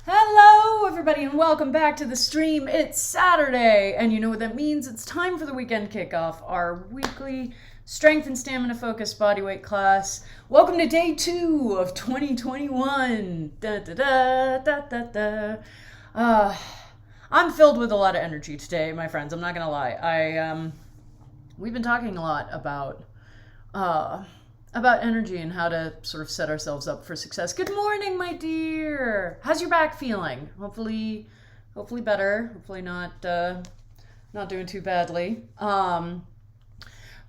Hello, everybody, and welcome back to the stream. It's Saturday, and you know what that means. It's time for the weekend kickoff, our weekly strength and stamina focused bodyweight class. Welcome to day 2 of 2021. Da, da, da, da, da, da. I'm filled with a lot of energy today, my friends. I'm not gonna lie. We've been talking a lot about energy and how to sort of set ourselves up for success. Good morning, my dear. How's your back feeling? Hopefully better. Hopefully not doing too badly. But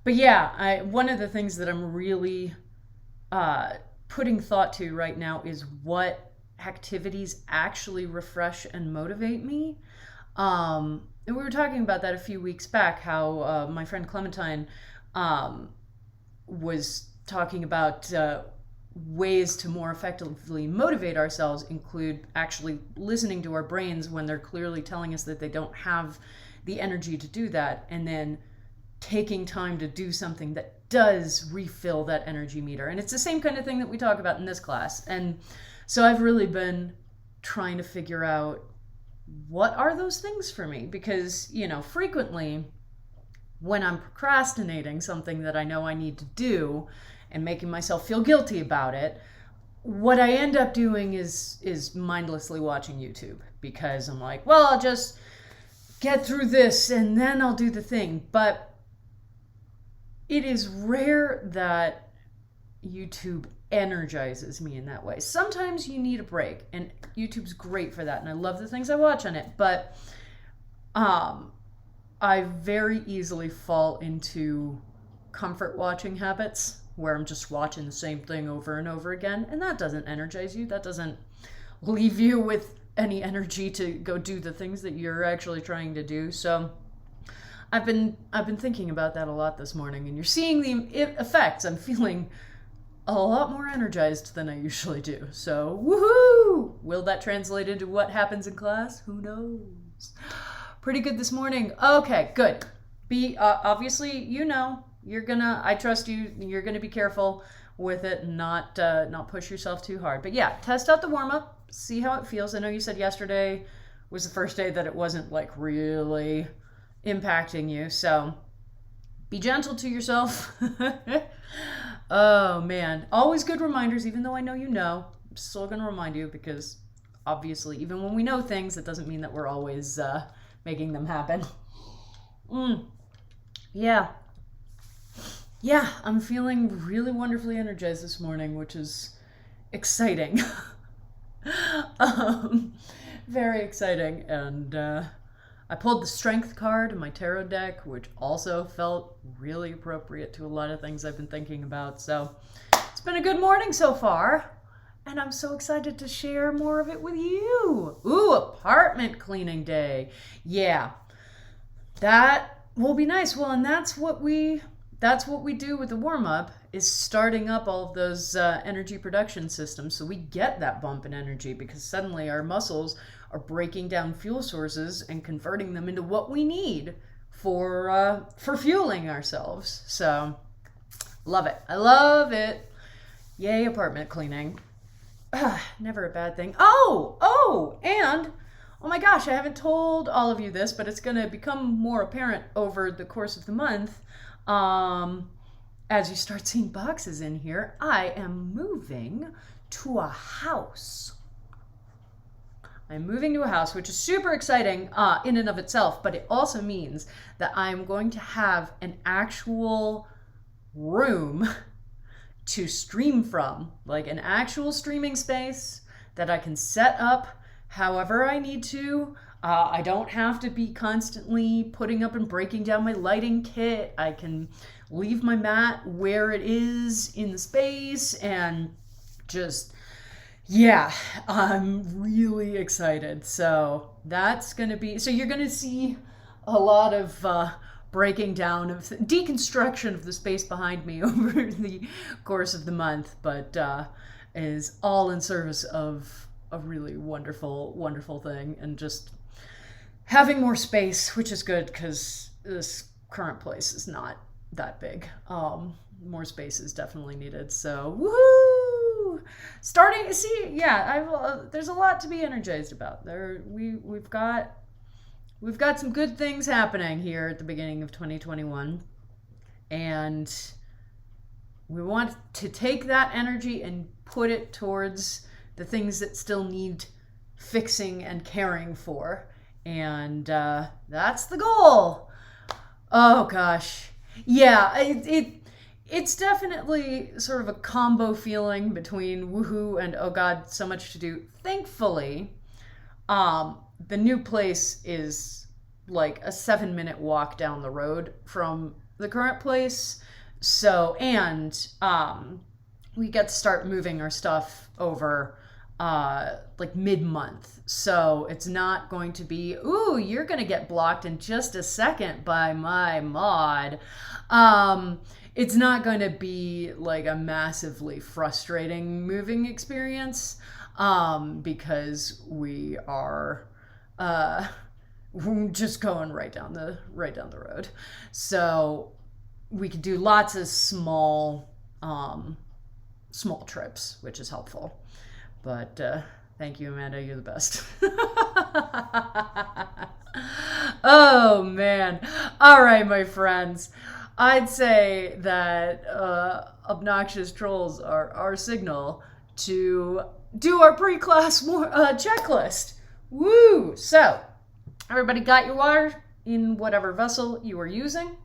yeah, one of the things that I'm really putting thought to right now is what activities actually refresh and motivate me. And we were talking about that a few weeks back, how my friend Clementine was talking about ways to more effectively motivate ourselves include actually listening to our brains when they're clearly telling us that they don't have the energy to do that, and then taking time to do something that does refill that energy meter. And it's the same kind of thing that we talk about in this class. And so I've really been trying to figure out what are those things for me, because, you know, frequently when I'm procrastinating something that I know I need to do and making myself feel guilty about it, what I end up doing is mindlessly watching YouTube, because I'm like, well, I'll just get through this and then I'll do the thing. But it is rare that YouTube energizes me in that way. Sometimes you need a break, and YouTube's great for that, and I love the things I watch on it, but I very easily fall into comfort watching habits where I'm just watching the same thing over and over again, and that doesn't energize you. That doesn't leave you with any energy to go do the things that you're actually trying to do. So I've been thinking about that a lot this morning, and you're seeing the effects. I'm feeling a lot more energized than I usually do. So woohoo! Will that translate into what happens in class? Who knows? Pretty good this morning. Okay, good. Obviously, you know, I trust you, you're gonna be careful with it and not push yourself too hard. But yeah, test out the warm-up, see how it feels. I know you said yesterday was the first day that it wasn't like really impacting you, so be gentle to yourself. Oh man, always good reminders, even though I know you know. I'm still gonna remind you, because obviously even when we know things, that doesn't mean that we're always making them happen. Yeah, I'm feeling really wonderfully energized this morning, which is exciting. Very exciting. And I pulled the strength card in my tarot deck, which also felt really appropriate to a lot of things I've been thinking about. So it's been a good morning so far, and I'm so excited to share more of it with you. Ooh, apartment cleaning day. Yeah, that will be nice. Well, and that's what we do with the warm-up, is starting up all of those energy production systems, so we get that bump in energy, because suddenly our muscles are breaking down fuel sources and converting them into what we need for fueling ourselves. So love it. I love it. Yay, apartment cleaning. Never a bad thing. And oh my gosh, I haven't told all of you this, but it's going to become more apparent over the course of the month. As you start seeing boxes in here, I am moving to a house. I'm moving to a house, which is super exciting in and of itself, but it also means that I'm going to have an actual room to stream from, like an actual streaming space that I can set up however I need to. I don't have to be constantly putting up and breaking down my lighting kit. I can leave my mat where it is in the space, and just, yeah, I'm really excited. So that's going to be, so you're going to see a lot of breaking down of deconstruction of the space behind me over the course of the month, but is all in service of a really wonderful thing, and just having more space, which is good, because this current place is not that big. More space is definitely needed. So woohoo! Starting, see, yeah, there's a lot to be energized about. We've got some good things happening here at the beginning of 2021, and we want to take that energy and put it towards the things that still need fixing and caring for, and that's the goal. Oh gosh, yeah, it's definitely sort of a combo feeling between woohoo and oh god, so much to do. Thankfully, the new place is like a 7-minute walk down the road from the current place. So, and we get to start moving our stuff over like mid-month. So it's not going to be, ooh, you're going to get blocked in just a second by my mod. It's not going to be like a massively frustrating moving experience, because we are just going right down the road. So we could do lots of small trips, which is helpful. But thank you, Amanda. You're the best. Oh, man. All right, my friends. I'd say that obnoxious trolls are our signal to do our pre-class checklist. Woo! So, everybody got your water in whatever vessel you are using?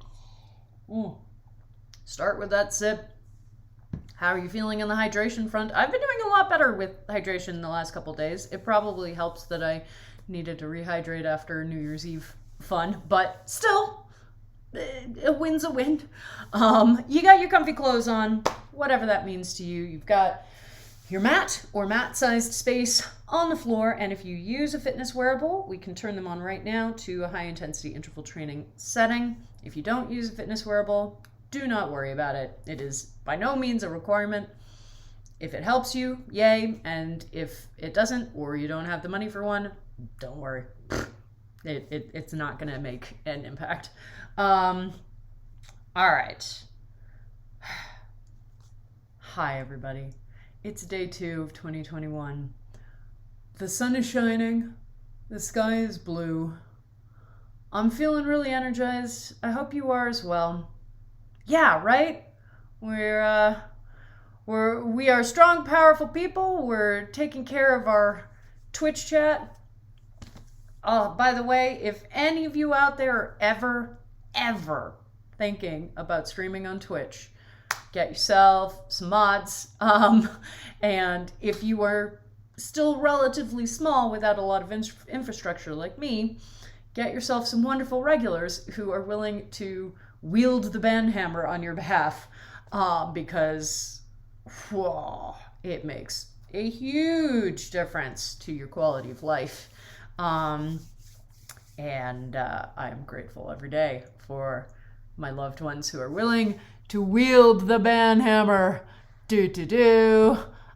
Start with that sip. How are you feeling on the hydration front? I've been doing a lot better with hydration the last couple days. It probably helps that I needed to rehydrate after New Year's Eve fun, but still, a win's a win. You got your comfy clothes on, whatever that means to you. You've got your mat or mat-sized space on the floor, and if you use a fitness wearable, we can turn them on right now to a high-intensity interval training setting. If you don't use a fitness wearable, do not worry about it. It is by no means a requirement. If it helps you, yay, and if it doesn't, or you don't have the money for one, don't worry. It's not going to make an impact. All right. Hi, everybody. It's day 2 of 2021. The sun is shining. The sky is blue. I'm feeling really energized. I hope you are as well. Yeah, right? We are strong, powerful people. We're taking care of our Twitch chat. By the way, if any of you out there are ever thinking about streaming on Twitch, get yourself some mods. And if you are still relatively small without a lot of infrastructure like me, get yourself some wonderful regulars who are willing to wield the banhammer on your behalf, because it makes a huge difference to your quality of life. And I'm grateful every day for my loved ones who are willing to wield the banhammer.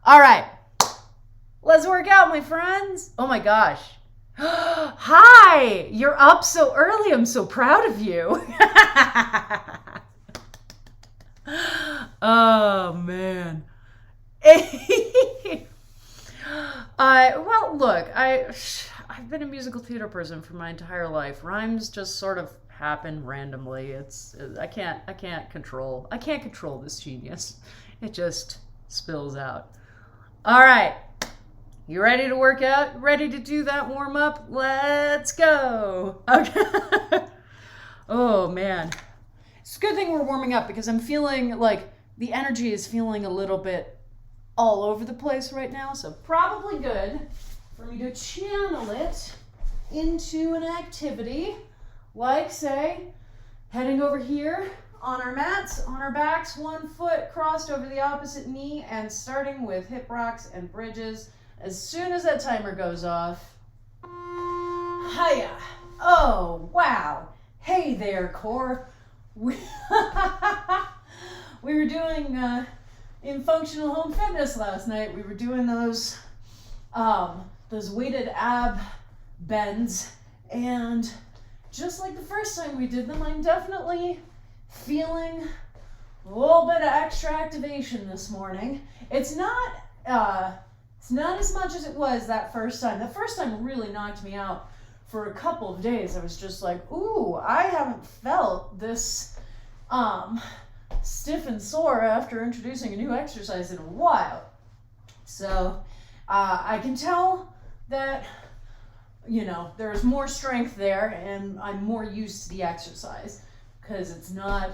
All right, let's work out, my friends. Oh my gosh. Hi, you're up so early. I'm so proud of you. Oh, man. Well, look, I've been a musical theater person for my entire life. Rhymes just sort of happen randomly. I can't control this genius. It just spills out. All right. You ready to work out? Ready to do that warm up? Let's go. Okay. Oh, man. It's a good thing we're warming up because I'm feeling like the energy is feeling a little bit all over the place right now. So probably good for me to channel it into an activity like, say, heading over here on our mats, on our backs, 1 foot crossed over the opposite knee, and starting with hip rocks and bridges. As soon as that timer goes off, hiya! Oh, wow! Hey there, core. We were doing in functional home fitness last night. We were doing those weighted ab bends, and just like the first time we did them, I'm definitely feeling a little bit of extra activation this morning. It's not It's not as much as it was that first time. The first time really knocked me out for a couple of days. I was just like, ooh, I haven't felt this stiff and sore after introducing a new exercise in a while. So I can tell that, there's more strength there, and I'm more used to the exercise because it's not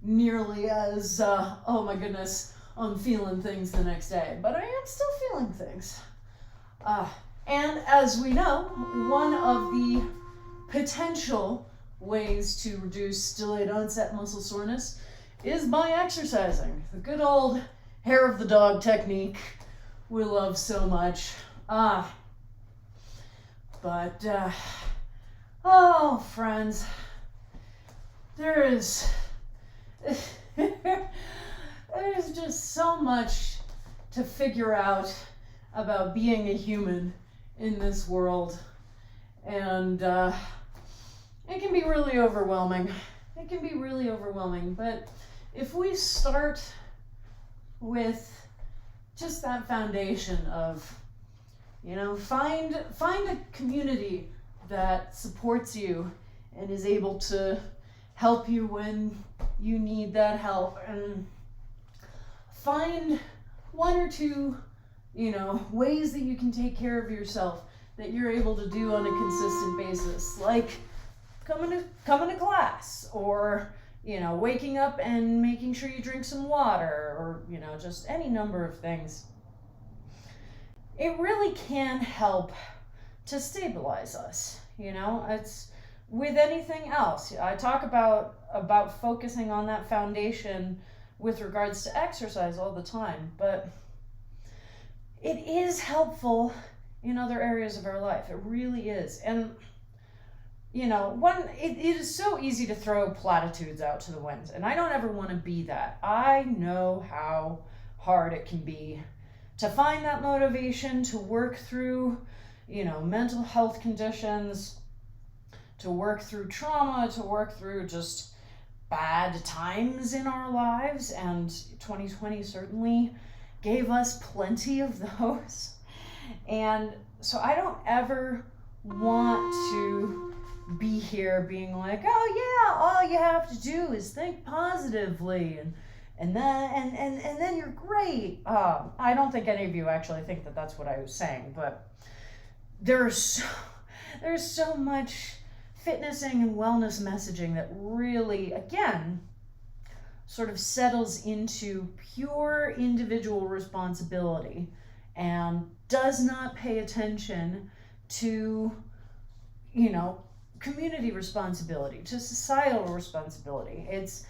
nearly as, oh my goodness, I'm feeling things the next day, but I am still feeling things. And as we know, one of the potential ways to reduce delayed onset muscle soreness is by exercising. The good old hair of the dog technique we love so much. Oh, friends, there's just so much to figure out about being a human in this world, and it can be really overwhelming. But if we start with just that foundation of, find a community that supports you and is able to help you when you need that help, and find one or two, ways that you can take care of yourself that you're able to do on a consistent basis, like coming to class, or waking up and making sure you drink some water, or just any number of things. It really can help to stabilize us. It's with anything else. I talk about focusing on that foundation with regards to exercise all the time, but it is helpful in other areas of our life. It really is. And it is so easy to throw platitudes out to the wind, and I don't ever want to be that. I know how hard it can be to find that motivation to work through, mental health conditions, to work through trauma, to work through just bad times in our lives, and 2020 certainly gave us plenty of those. And so I don't ever want to be here being like, oh yeah, all you have to do is think positively, and then you're great. I don't think any of you actually think that that's what I was saying, but there's so much fitnessing and wellness messaging that really, again, sort of settles into pure individual responsibility and does not pay attention to, community responsibility, to societal responsibility. It's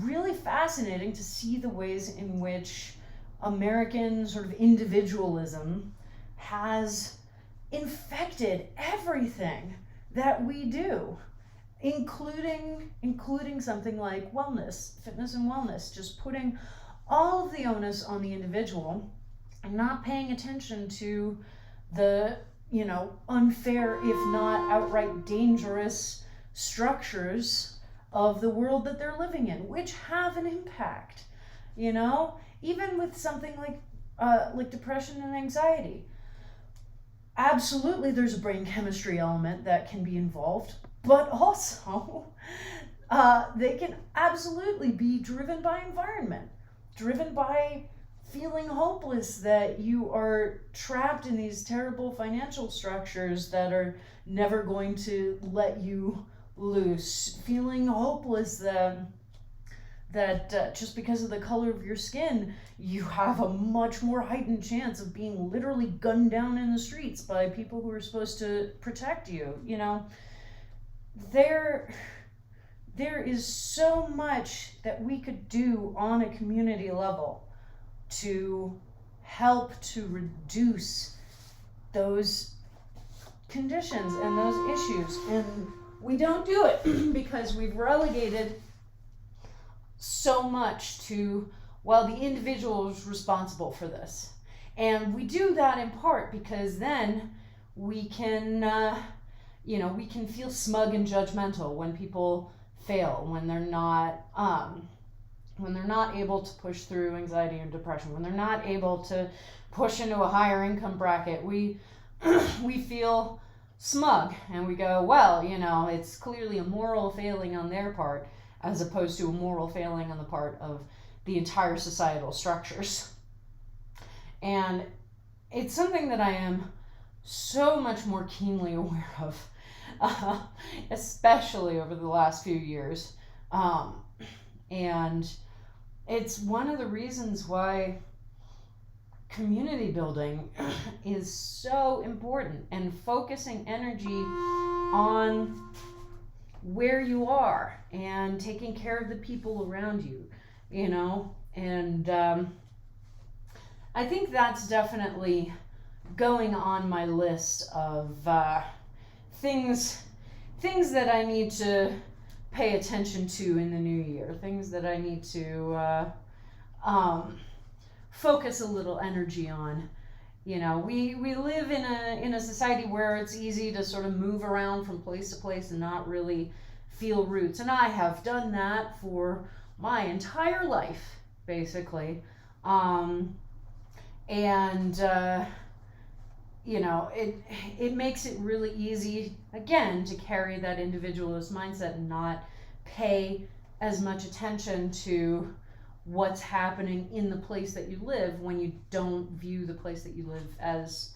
really fascinating to see the ways in which American sort of individualism has infected everything that we do, including something like wellness, fitness and wellness, just putting all of the onus on the individual and not paying attention to the, unfair, if not outright dangerous structures of the world that they're living in, which have an impact, even with something like depression and anxiety. Absolutely, there's a brain chemistry element that can be involved, but also they can absolutely be driven by environment, driven by feeling hopeless that you are trapped in these terrible financial structures that are never going to let you loose, feeling hopeless that just because of the color of your skin, you have a much more heightened chance of being literally gunned down in the streets by people who are supposed to protect you. There is so much that we could do on a community level to help to reduce those conditions and those issues. And we don't do it because we've relegated so much to, well, the individual is responsible for this. And we do that in part because then we can, we can feel smug and judgmental when people fail, when they're not, when they're not able to push through anxiety and depression, when they're not able to push into a higher income bracket, we feel smug and we go, well, you know, it's clearly a moral failing on their part as opposed to a moral failing on the part of the entire societal structures. And it's something that I am so much more keenly aware of, especially over the last few years. And it's one of the reasons why community building is so important, and focusing energy on where you are and taking care of the people around you, you know. And I think that's definitely going on my list of things that I need to pay attention to in the new year, things that I need to focus a little energy on. You know, we live in a society where it's easy to sort of move around from place to place and not really feel roots. And I have done that for my entire life, basically. You know, it makes it really easy, again, to carry that individualist mindset and not pay as much attention to what's happening in the place that you live when you don't view the place that you live as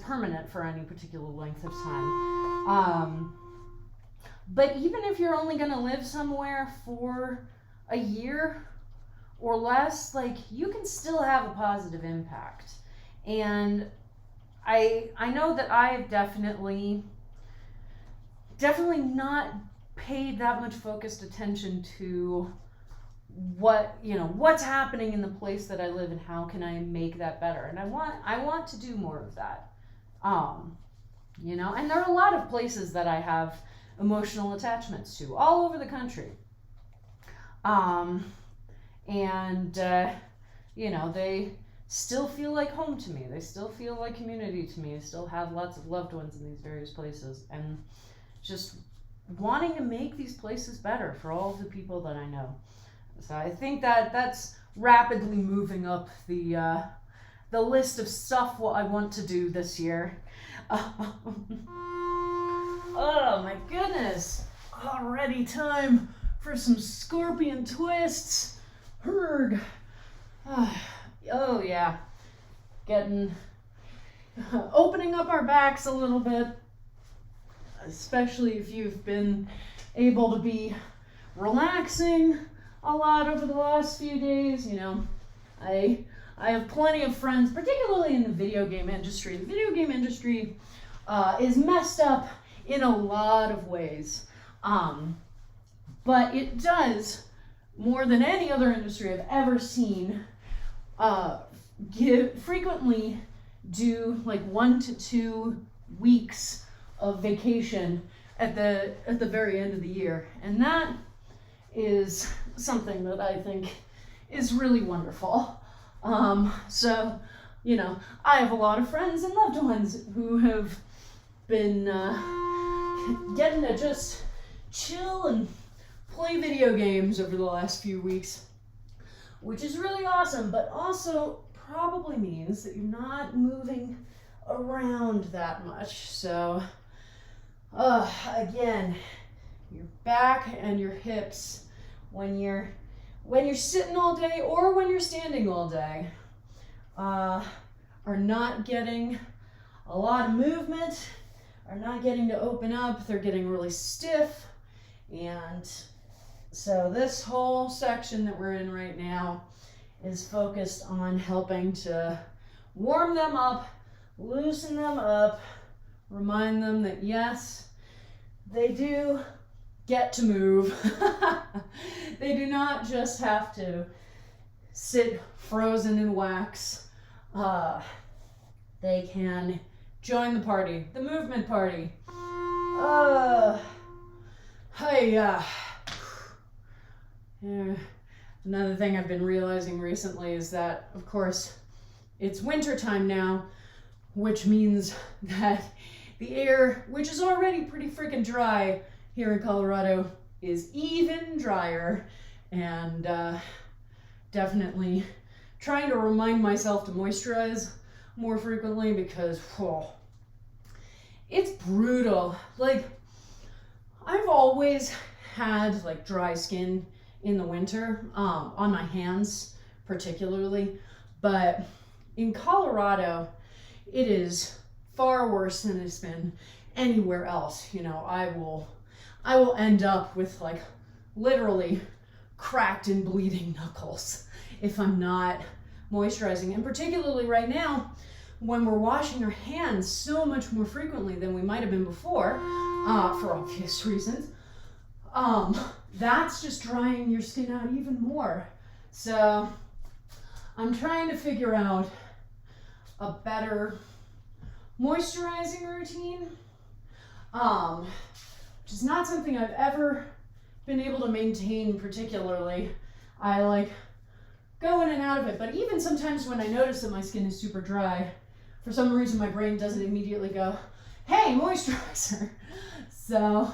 permanent for any particular length of time. But even if you're only going to live somewhere for a year or less, like, you can still have a positive impact. And I know that I've definitely not paid that much focused attention to what's happening in the place that I live and how can I make that better. And I want to do more of that. You know, and there are a lot of places that I have emotional attachments to all over the country. You know, they still feel like home to me. They still feel like community to me. I still have lots of loved ones in these various places, and just wanting to make these places better for all of the people that I know. So I think that that's rapidly moving up the list of stuff what I want to do this year. Oh my goodness! Already time for some scorpion twists. Heard. Oh yeah, opening up our backs a little bit, especially if you've been able to be relaxing a lot over the last few days. You know, I have plenty of friends, particularly in the video game industry. The video game industry is messed up in a lot of ways, but it does, more than any other industry I've ever seen, frequently do like 1 to 2 weeks of vacation at the very end of the year, and that is something that I think is really wonderful. So, you know, I have a lot of friends and loved ones who have been getting to just chill and play video games over the last few weeks, which is really awesome, but also probably means that you're not moving around that much. So, again, your back and your hips, when you're sitting all day or when you're standing all day, are not getting a lot of movement, are not getting to open up. They're getting really stiff. And so this whole section that we're in right now is focused on helping to warm them up, loosen them up, remind them that yes, they do get to move. They do not just have to sit frozen in wax. They can join the party, the movement party. Another thing I've been realizing recently is that, of course, it's winter time now, which means that the air, which is already pretty freaking dry here in Colorado, is even drier. and definitely trying to remind myself to moisturize more frequently because it's brutal. Like, I've always had like dry skin in the winter, on my hands particularly, but in Colorado it is far worse than it's been anywhere else. You know, I will end up with like literally cracked and bleeding knuckles if I'm not moisturizing. And particularly right now, when we're washing our hands so much more frequently than we might have been before, for obvious reasons, that's just drying your skin out even more. So I'm trying to figure out a better moisturizing routine, which is not something I've ever been able to maintain particularly. I like go in and out of it, but even sometimes when I notice that my skin is super dry, for some reason my brain doesn't immediately go, hey, moisturizer. So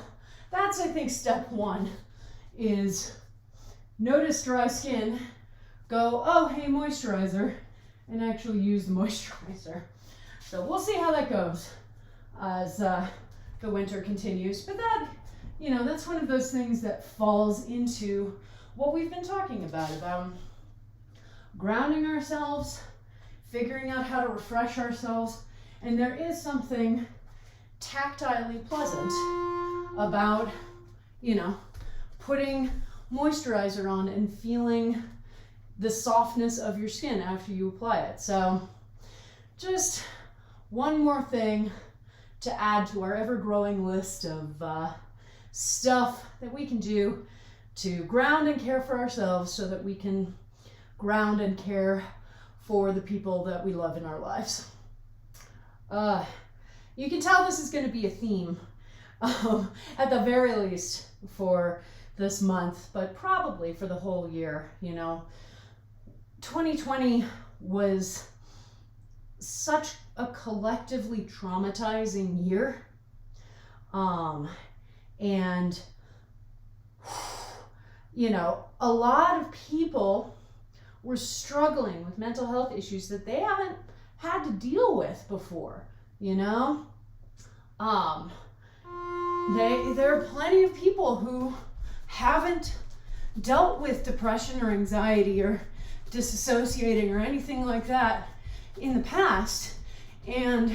that's, I think, step one, is notice dry skin, go, oh, hey, moisturizer, and actually use the moisturizer. So we'll see how that goes as the winter continues. But that, you know, that's one of those things that falls into what we've been talking about grounding ourselves, figuring out how to refresh ourselves. And there is something tactilely pleasant about, you know, putting moisturizer on and feeling the softness of your skin after you apply it. So just one more thing to add to our ever-growing list of stuff that we can do to ground and care for ourselves so that we can ground and care for the people that we love in our lives. You can tell this is going to be a theme, at the very least for this month, but probably for the whole year. You know, 2020 was such a collectively traumatizing year, and you know, a lot of people were struggling with mental health issues that they haven't had to deal with before, you know? There are plenty of people who haven't dealt with depression or anxiety or disassociating or anything like that in the past, and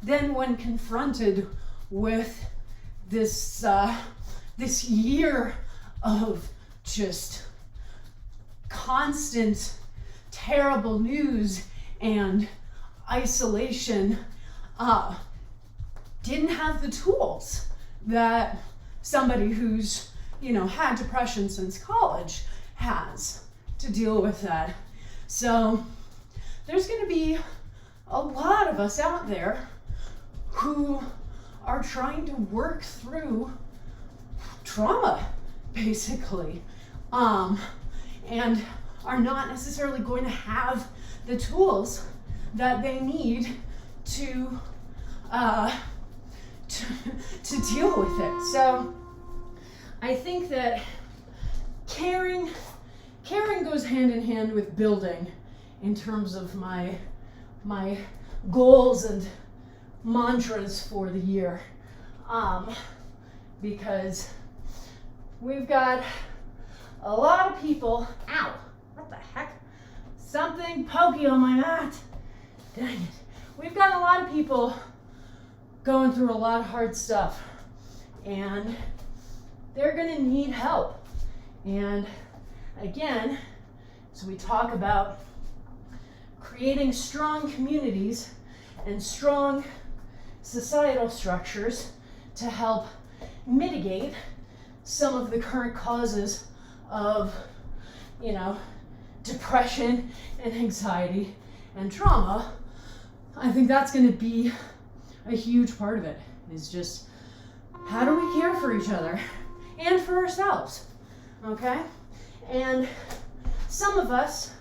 then when confronted with this year of just constant terrible news and isolation, didn't have the tools that somebody who's, you know, had depression since college has to deal with that. So there's going to be a lot of us out there who are trying to work through trauma, basically, and are not necessarily going to have the tools that they need to deal with it. So I think that caring goes hand in hand with building in terms of my goals and mantras for the year, because we've got a lot of people. Ow, what the heck? Something pokey on my mat. Dang it. We've got a lot of people going through a lot of hard stuff, and they're going to need help. And again, so we talk about creating strong communities and strong societal structures to help mitigate some of the current causes of, you know, depression and anxiety and trauma. I think that's going to be a huge part of it, is just how do we care for each other and for ourselves, okay? And some of us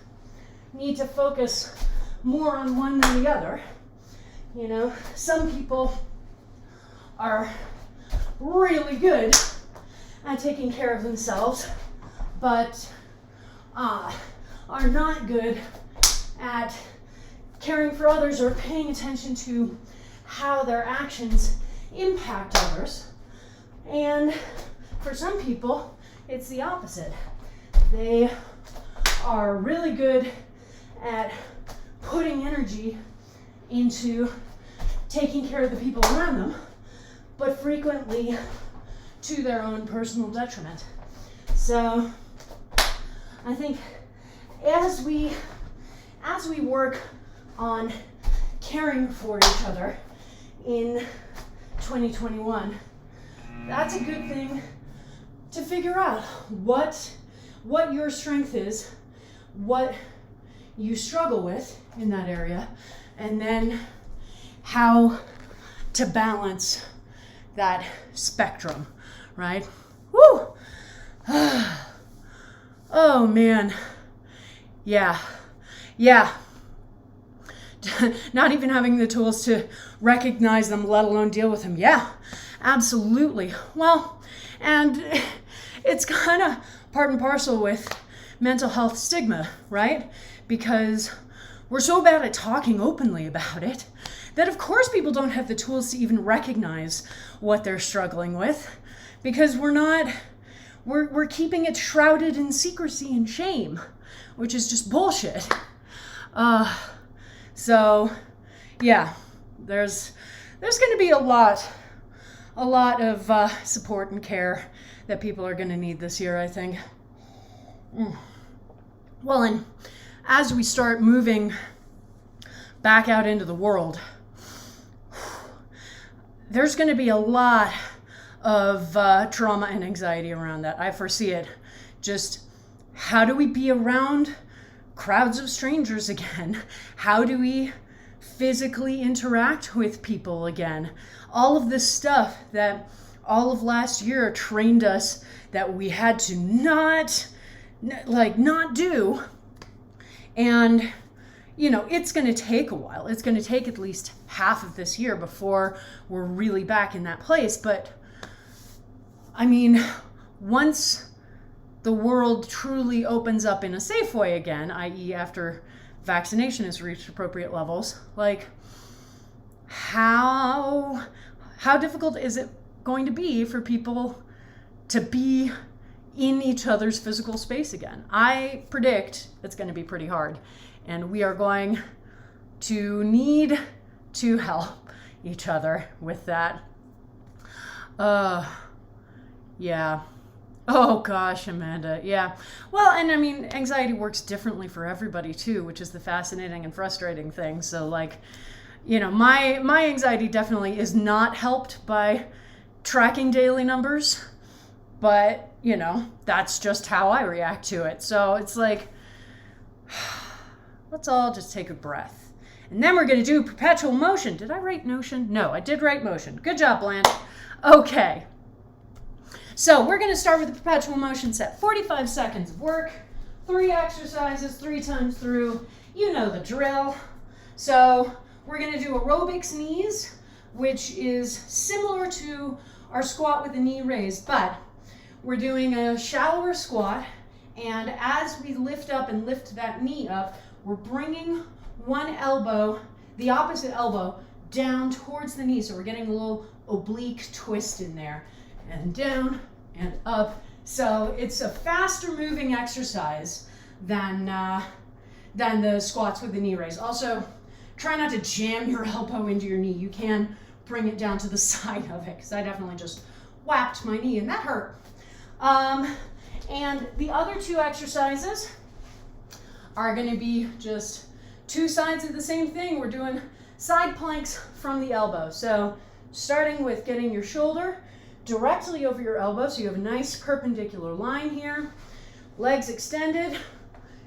need to focus more on one than the other. You know, some people are really good at taking care of themselves but are not good at caring for others or paying attention to how their actions impact others. And for some people, it's the opposite. They are really good at putting energy into taking care of the people around them, but frequently to their own personal detriment. So I think as we work on caring for each other in 2021, that's a good thing to figure out what your strength is, what you struggle with in that area, and then how to balance that spectrum, right? Woo! Oh man. Yeah. Not even having the tools to recognize them, let alone deal with them. Yeah, absolutely. Well, and it's kind of part and parcel with mental health stigma, right? Because we're so bad at talking openly about it that of course people don't have the tools to even recognize what they're struggling with, because we're keeping it shrouded in secrecy and shame, which is just bullshit. So yeah, there's going to be a lot of support and care that people are going to need this year, I think. Well, and as we start moving back out into the world, there's going to be a lot of trauma and anxiety around that. I foresee it. Just how do we be around crowds of strangers again? How do we physically interact with people again? All of this stuff that all of last year trained us that we had to not do. And, it's going to take a while. It's going to take at least half of this year before we're really back in that place. But, once the world truly opens up in a safe way again, i.e. after vaccination has reached appropriate levels, how difficult is it going to be for people to be in each other's physical space again? I predict it's going to be pretty hard, and we are going to need to help each other with that. Yeah. Oh gosh, Amanda. Yeah. Well, and anxiety works differently for everybody too, which is the fascinating and frustrating thing. So my anxiety definitely is not helped by tracking daily numbers, but that's just how I react to it. So it's let's all just take a breath. And then we're going to do perpetual motion. Did I write notion? No, I did write motion. Good job, Blanche. Okay. So we're going to start with the perpetual motion set. 45 seconds of work, 3 exercises, 3 times through. You know the drill. So we're going to do aerobics knees, which is similar to our squat with the knee raised, but we're doing a shallower squat, and as we lift up and lift that knee up, we're bringing one elbow, the opposite elbow, down towards the knee. So we're getting a little oblique twist in there, and down and up. So it's a faster moving exercise than the squats with the knee raise. Also, try not to jam your elbow into your knee. You can bring it down to the side of it, because I definitely just whacked my knee and that hurt. And the other 2 exercises are going to be just 2 sides of the same thing. We're doing side planks from the elbow. So starting with getting your shoulder directly over your elbow, so you have a nice perpendicular line here, legs extended,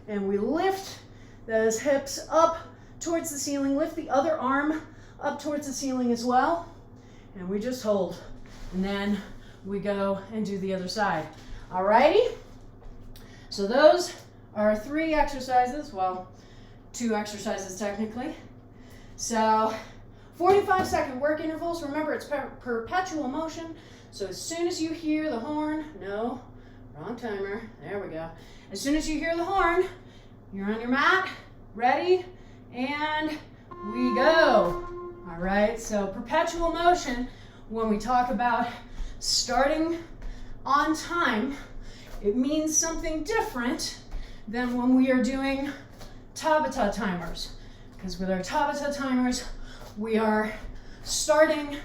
and we lift those hips up towards the ceiling, lift the other arm up towards the ceiling as well, and we just hold. And then we go and do the other side. Alrighty? So those are 3 exercises, well, 2 exercises technically. So 45-second work intervals. Remember, it's perpetual motion. So as soon as you hear the horn, no, wrong timer, there we go. go. As soon as you hear the horn, you're on your mat, ready, and we go. All right, so perpetual motion, when we talk about starting on time, it means something different than when we are doing Tabata timers. Because with our Tabata timers, we are starting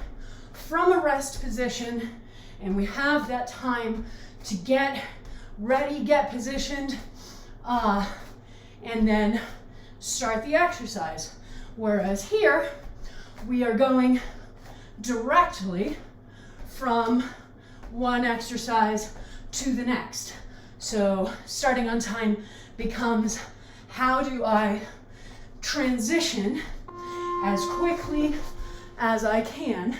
from a rest position, and we have that time to get ready, get positioned, and then start the exercise. Whereas here, we are going directly from one exercise to the next. So starting on time becomes, how do I transition as quickly as I can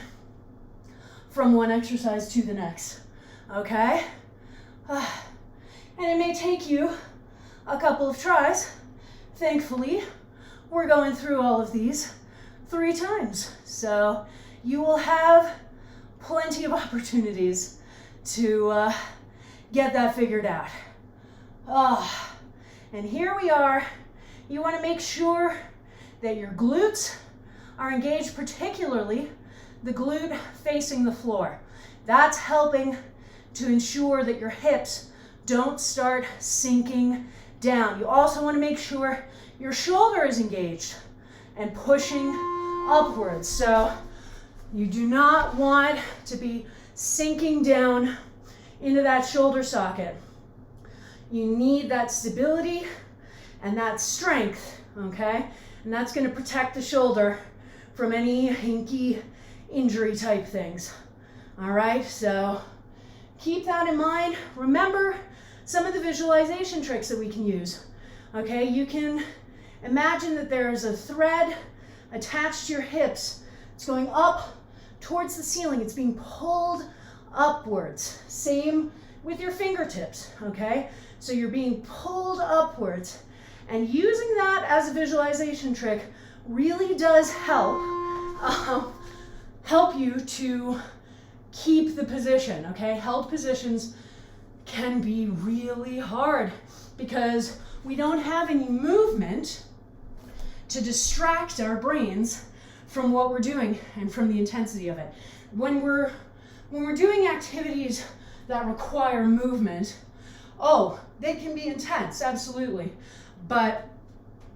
from one exercise to the next, okay? And it may take you a couple of tries. Thankfully, we're going through all of these 3 times. So you will have plenty of opportunities to get that figured out. And here we are. You want to make sure that your glutes are engaged, particularly the glute facing the floor. That's helping to ensure that your hips don't start sinking down. You also want to make sure your shoulder is engaged and pushing upwards. So you do not want to be sinking down into that shoulder socket. You need that stability and that strength, okay? And that's going to protect the shoulder from any hinky injury type things. All right, so keep that in mind. Remember some of the visualization tricks that we can use. Okay, you can imagine that there is a thread attached to your hips. It's going up towards the ceiling. It's being pulled upwards. Same with your fingertips, okay? So you're being pulled upwards. And using that as a visualization trick really does help you to keep the position, okay? Held positions can be really hard because we don't have any movement to distract our brains from what we're doing and from the intensity of it. When we're doing activities that require movement, they can be intense, absolutely. But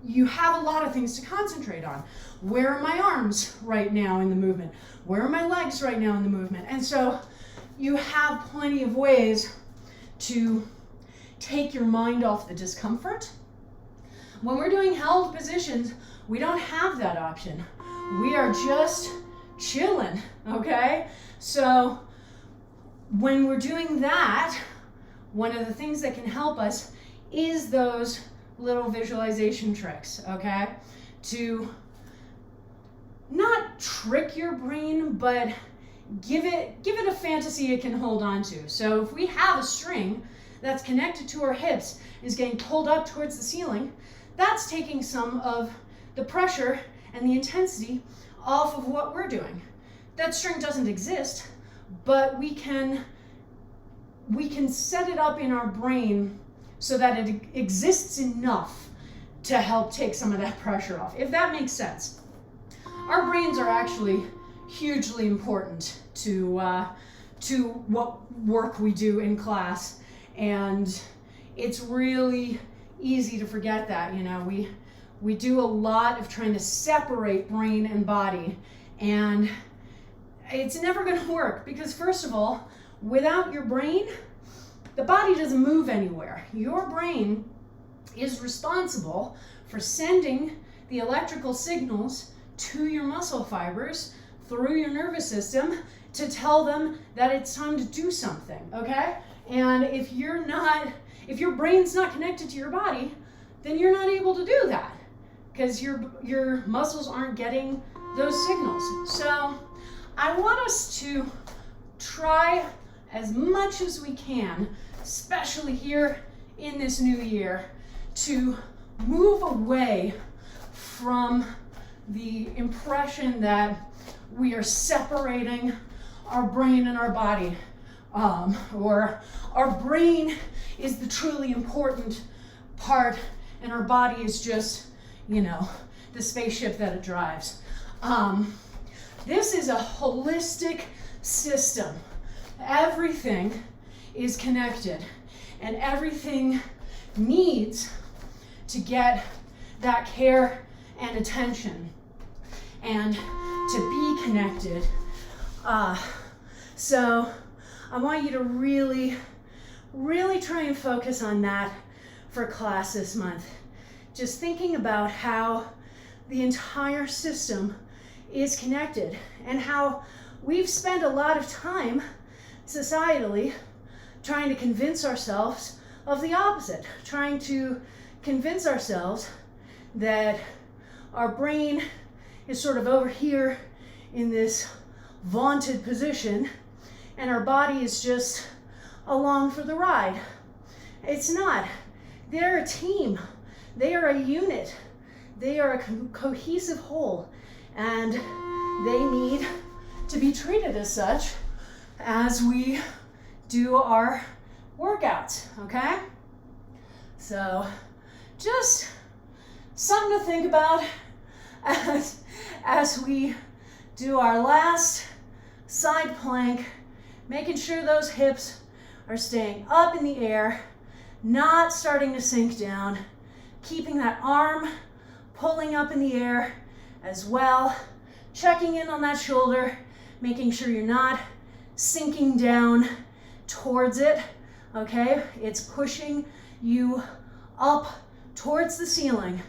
you have a lot of things to concentrate on. Where are my arms right now in the movement? Where are my legs right now in the movement? And so you have plenty of ways to take your mind off the discomfort. When we're doing held positions, we don't have that option. We are just chilling, okay? So when we're doing that, one of the things that can help us is those little visualization tricks, okay? To not trick your brain, but give it a fantasy it can hold on to. So if we have a string that's connected to our hips, is getting pulled up towards the ceiling, that's taking some of the pressure and the intensity off of what we're doing. That string doesn't exist, but we can set it up in our brain so that it exists enough to help take some of that pressure off, if that makes sense. Our brains are actually hugely important to what work we do in class, and it's really easy to forget that. You know, we do a lot of trying to separate brain and body, and it's never going to work because, first of all, without your brain, the body doesn't move anywhere. Your brain is responsible for sending the electrical signals to your muscle fibers through your nervous system to tell them that it's time to do something, okay? And if your brain's not connected to your body, then you're not able to do that because your muscles aren't getting those signals. So I want us to try as much as we can, especially here in this new year, to move away from the impression that we are separating our brain and our body. or our brain is the truly important part and our body is just, you know, the spaceship that it drives. This is a holistic system. Everything is connected and everything needs to get that care and attention and to be connected. So I want you to really try and focus on that for class this month. Just thinking about how the entire system is connected and how we've spent a lot of time societally trying to convince ourselves of the opposite, trying to convince ourselves that our brain is sort of over here in this vaunted position and our body is just along for the ride. It's not. They're a team. They are a unit. They are a cohesive whole, and they need to be treated as such as we do our workouts, okay? So just something to think about as we do our last side plank, making sure those hips are staying up in the air, not starting to sink down, keeping that arm pulling up in the air as well, checking in on that shoulder, making sure you're not sinking down towards it, okay? It's pushing you up towards the ceiling,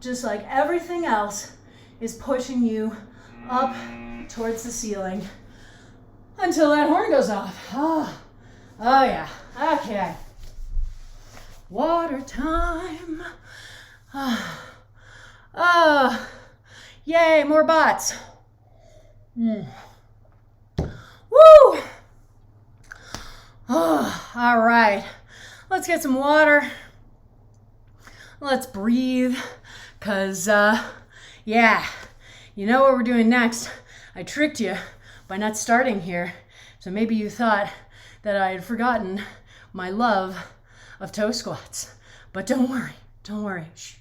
just like everything else is pushing you up towards the ceiling until that horn goes off. Oh yeah, okay. Water time. Yay, more bots. Woo! All right, let's get some water. Let's breathe, cause yeah, you know what we're doing next. I tricked you by not starting here, so maybe you thought that I had forgotten my love of toe squats, but don't worry. Shh.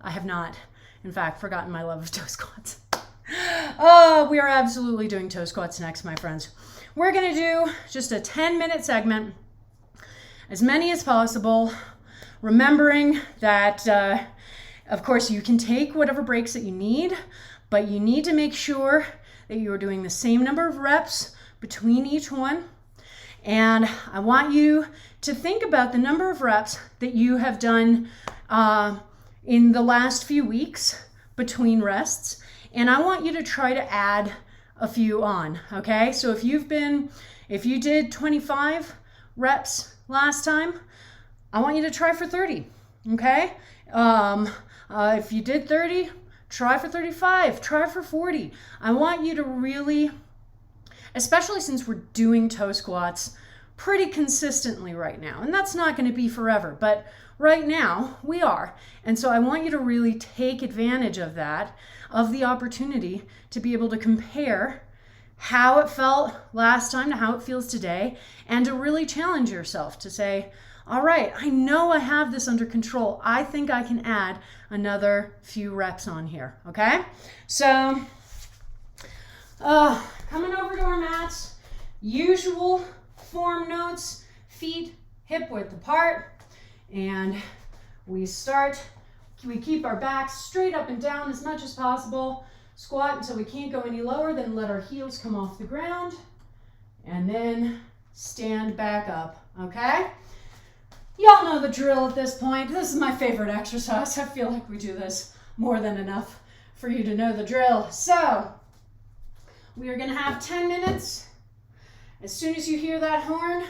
I have not, in fact, forgotten my love of toe squats. We are absolutely doing toe squats next, my friends. We're gonna do just a 10-minute segment, as many as possible, remembering that, of course, you can take whatever breaks that you need, but you need to make sure that you are doing the same number of reps between each one. And I want you to think about the number of reps that you have done in the last few weeks between rests. And I want you to try to add a few on, okay? So if you did 25 reps last time, I want you to try for 30, okay? If you did 30, try for 35, try for 40. I want you to really, especially since we're doing toe squats pretty consistently right now, and that's not going to be forever, but right now we are. And so I want you to really take advantage of that, of the opportunity to be able to compare how it felt last time to how it feels today, and to really challenge yourself to say, all right, I know I have this under control. I think I can add another few reps on here, okay? So, coming over to our mats, usual form notes, feet hip width apart, and we keep our backs straight up and down as much as possible, squat until we can't go any lower, then let our heels come off the ground, and then stand back up, okay? Y'all know the drill at this point. This is my favorite exercise. I feel like we do this more than enough for you to know the drill. So, we are gonna have 10 minutes. As soon as you hear that horn,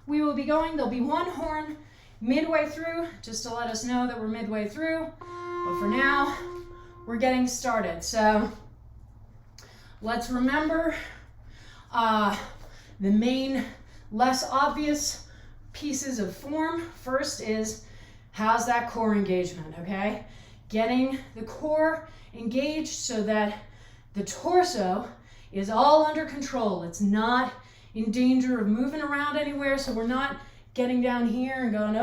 we will be going. There'll be one horn midway through, just to let us know that we're midway through. But for now, we're getting started. So, let's remember the main, less obvious pieces of form. First is, how's that core engagement, okay? Getting the core engaged so that the torso is all under control. It's not in danger of moving around anywhere. So we're not getting down here and going,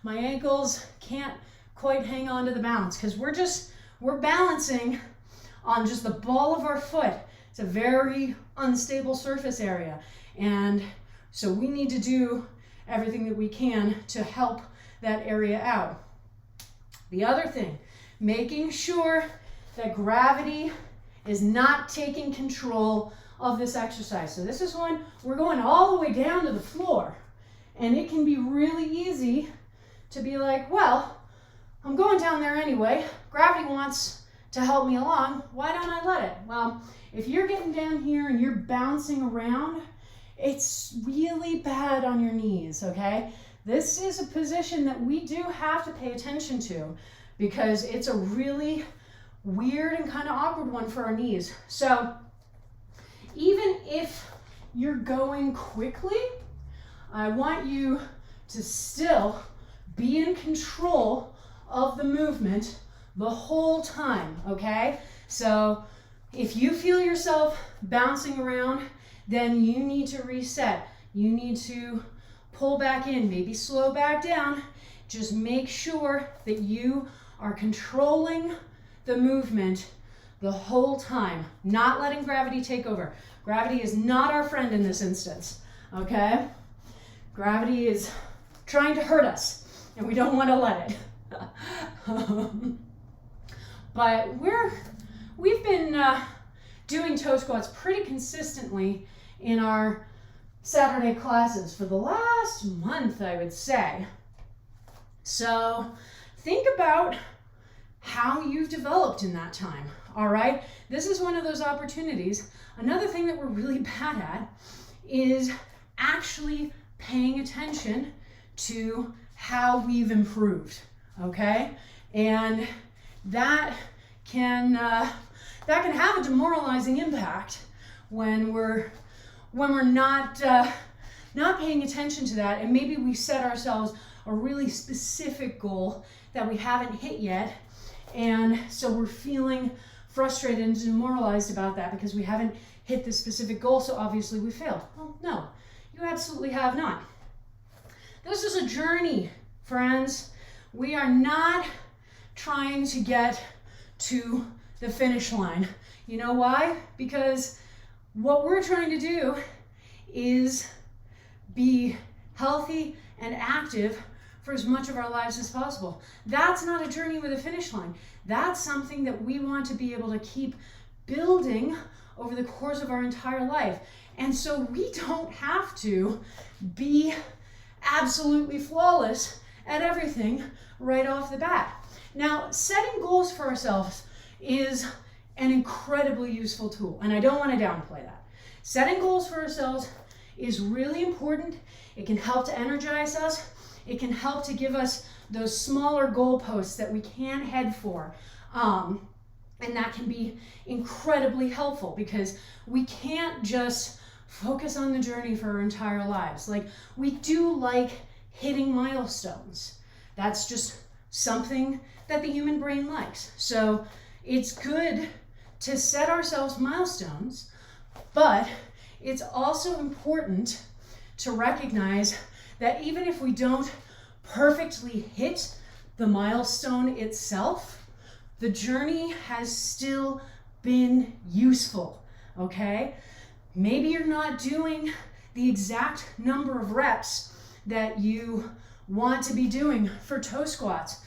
my ankles can't quite hang on to the balance, because we're balancing on just the ball of our foot. It's a very unstable surface area. And so we need to do everything that we can to help that area out. The other thing, making sure that gravity is not taking control of this exercise. So this is when we're going all the way down to the floor. And it can be really easy to be like, well, I'm going down there anyway. Gravity wants to help me along. Why don't I let it? Well, if you're getting down here and you're bouncing around, it's really bad on your knees, okay? This is a position that we do have to pay attention to, because it's a really weird and kind of awkward one for our knees. So even if you're going quickly, I want you to still be in control of the movement the whole time, okay? So if you feel yourself bouncing around, then you need to reset. You need to pull back in, maybe slow back down. Just make sure that you are controlling the movement the whole time, not letting gravity take over. Gravity is not our friend in this instance, okay? Gravity is trying to hurt us, and we don't want to let it. But we've been doing toe squats pretty consistently in our Saturday classes for the last month, I would say. So think about how you've developed in that time, all right? This is one of those opportunities. Another thing that we're really bad at is actually paying attention to how we've improved, okay? And that can have a demoralizing impact when we're not paying attention to that, and maybe we set ourselves a really specific goal that we haven't hit yet, and so we're feeling frustrated and demoralized about that because we haven't hit this specific goal, so obviously we failed. Well, no, you absolutely have not. This is a journey, friends. We are not trying to get to the finish line. You know why? Because what we're trying to do is be healthy and active for as much of our lives as possible. That's not a journey with a finish line. That's something that we want to be able to keep building over the course of our entire life. And so we don't have to be absolutely flawless at everything right off the bat. Now, setting goals for ourselves is an incredibly useful tool, and I don't want to downplay that. Setting goals for ourselves is really important. It can help to energize us. It can help to give us those smaller goalposts that we can head for. And that can be incredibly helpful because we can't just focus on the journey for our entire lives. Like, we do like hitting milestones. That's just something that the human brain likes. So it's good to set ourselves milestones, but it's also important to recognize that even if we don't perfectly hit the milestone itself, the journey has still been useful, okay? Maybe you're not doing the exact number of reps that you want to be doing for toe squats,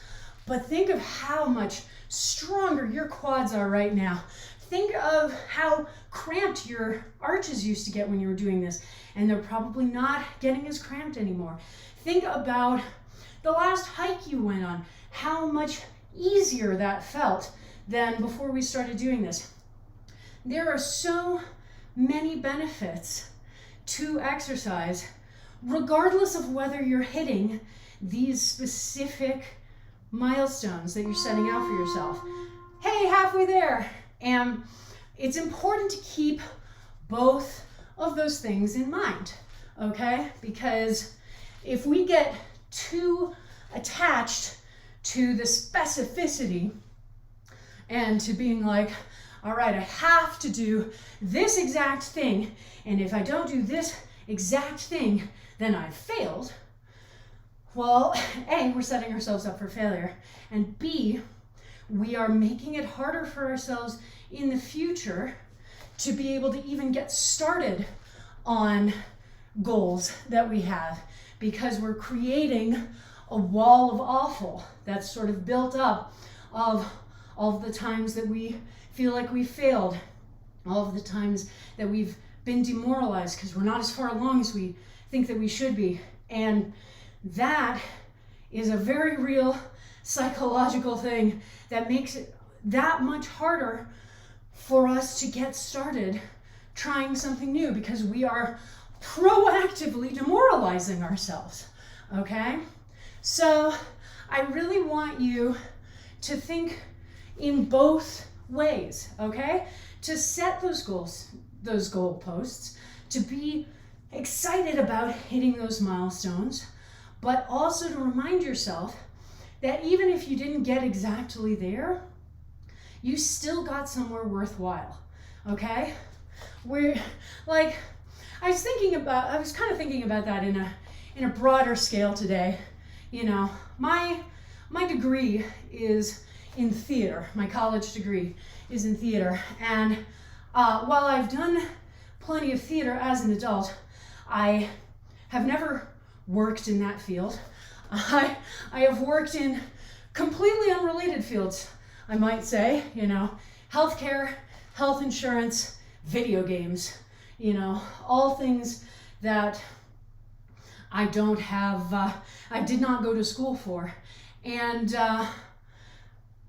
but think of how much stronger your quads are right now. Think of how cramped your arches used to get when you were doing this, and they're probably not getting as cramped anymore. Think about the last hike you went on, how much easier that felt than before we started doing this. There are so many benefits to exercise, regardless of whether you're hitting these specific milestones that you're setting out for yourself. Hey, halfway there. And it's important to keep both of those things in mind, okay? Because if we get too attached to the specificity and to being like, all right, I have to do this exact thing. And if I don't do this exact thing, then I've failed. Well, A, we're setting ourselves up for failure. And B, we are making it harder for ourselves in the future to be able to even get started on goals that we have, because we're creating a wall of awful that's sort of built up of all of the times that we feel like we failed, all of the times that we've been demoralized because we're not as far along as we think that we should be. And that is a very real psychological thing that makes it that much harder for us to get started trying something new, because we are proactively demoralizing ourselves, okay? So I really want you to think in both ways, okay? To set those goals, those goalposts, to be excited about hitting those milestones, but also to remind yourself that even if you didn't get exactly there, you still got somewhere worthwhile, okay? We're like, I was kind of thinking about that in a broader scale today. You know, my degree is in theater. My college degree is in theater. And while I've done plenty of theater as an adult, I have never worked in that field. I have worked in completely unrelated fields, I might say, you know, healthcare, health insurance, video games, you know, all things that I don't have, I did not go to school for. And,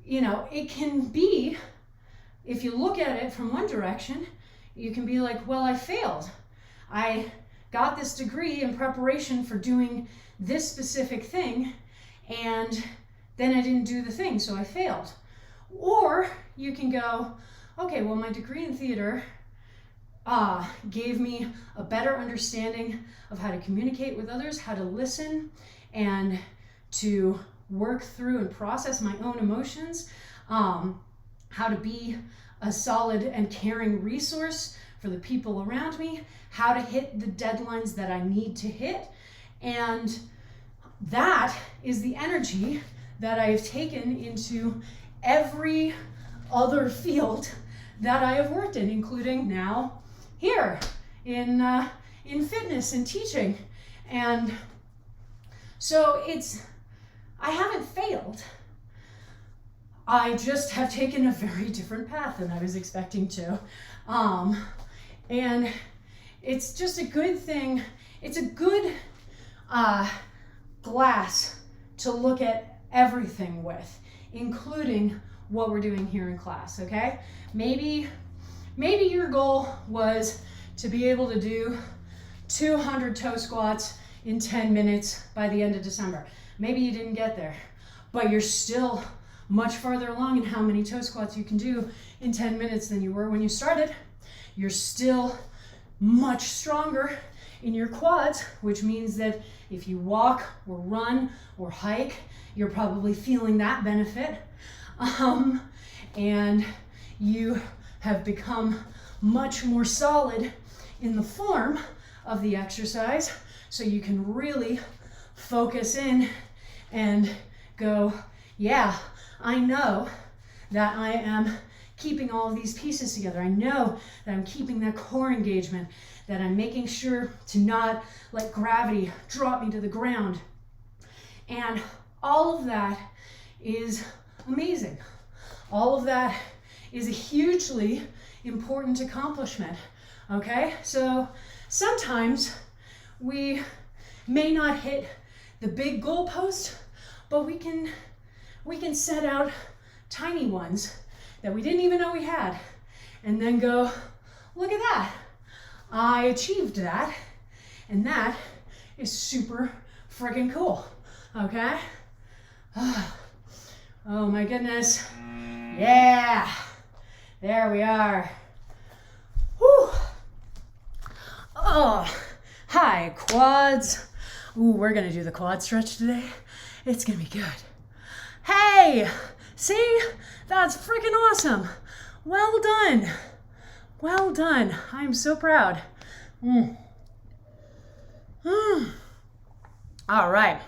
you know, it can be, if you look at it from one direction, you can be like, well, I failed. I got this degree in preparation for doing this specific thing, and then I didn't do the thing, so I failed. Or you can go, okay, well, my degree in theater gave me a better understanding of how to communicate with others, how to listen, and to work through and process my own emotions, how to be a solid and caring resource for the people around me, how to hit the deadlines that I need to hit. And that is the energy that I've taken into every other field that I have worked in, including now here in fitness and teaching. And so I haven't failed. I just have taken a very different path than I was expecting to. And it's just a good thing. It's a good glass to look at everything with, including what we're doing here in class, okay? Maybe your goal was to be able to do 200 toe squats in 10 minutes by the end of December. Maybe you didn't get there, but you're still much farther along in how many toe squats you can do in 10 minutes than you were when you started. You're still much stronger in your quads, which means that if you walk or run or hike, you're probably feeling that benefit. And you have become much more solid in the form of the exercise, so you can really focus in and go, yeah, I know that I am keeping all of these pieces together. I know that I'm keeping that core engagement, that I'm making sure to not let gravity drop me to the ground. And all of that is amazing. All of that is a hugely important accomplishment, okay? So sometimes we may not hit the big goalpost, but we can set out tiny ones that we didn't even know we had, and then go, look at that. I achieved that, and that is super freaking cool, okay? Oh my goodness. Yeah, there we are. Whew. Oh, hi, quads. Ooh, we're gonna do the quad stretch today. It's gonna be good. Hey, see? That's freaking awesome. Well done. Well done. I'm so proud. All right.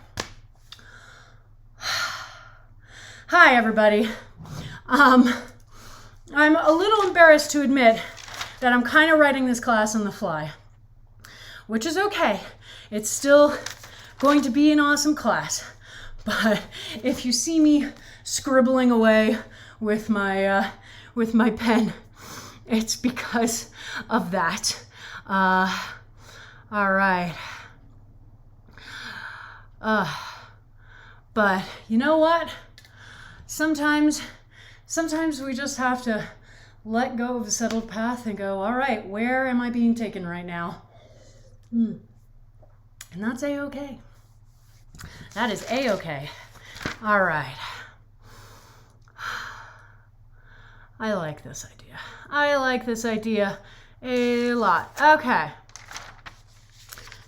Hi, everybody. I'm a little embarrassed to admit that I'm kind of writing this class on the fly, which is okay. It's still going to be an awesome class. But if you see me scribbling away with my pen, it's because of that. All right. But you know what? Sometimes we just have to let go of the settled path and go, all right, where am I being taken right now? And that's A-okay. That is A-okay. All right. I like this idea. I like this idea a lot. Okay.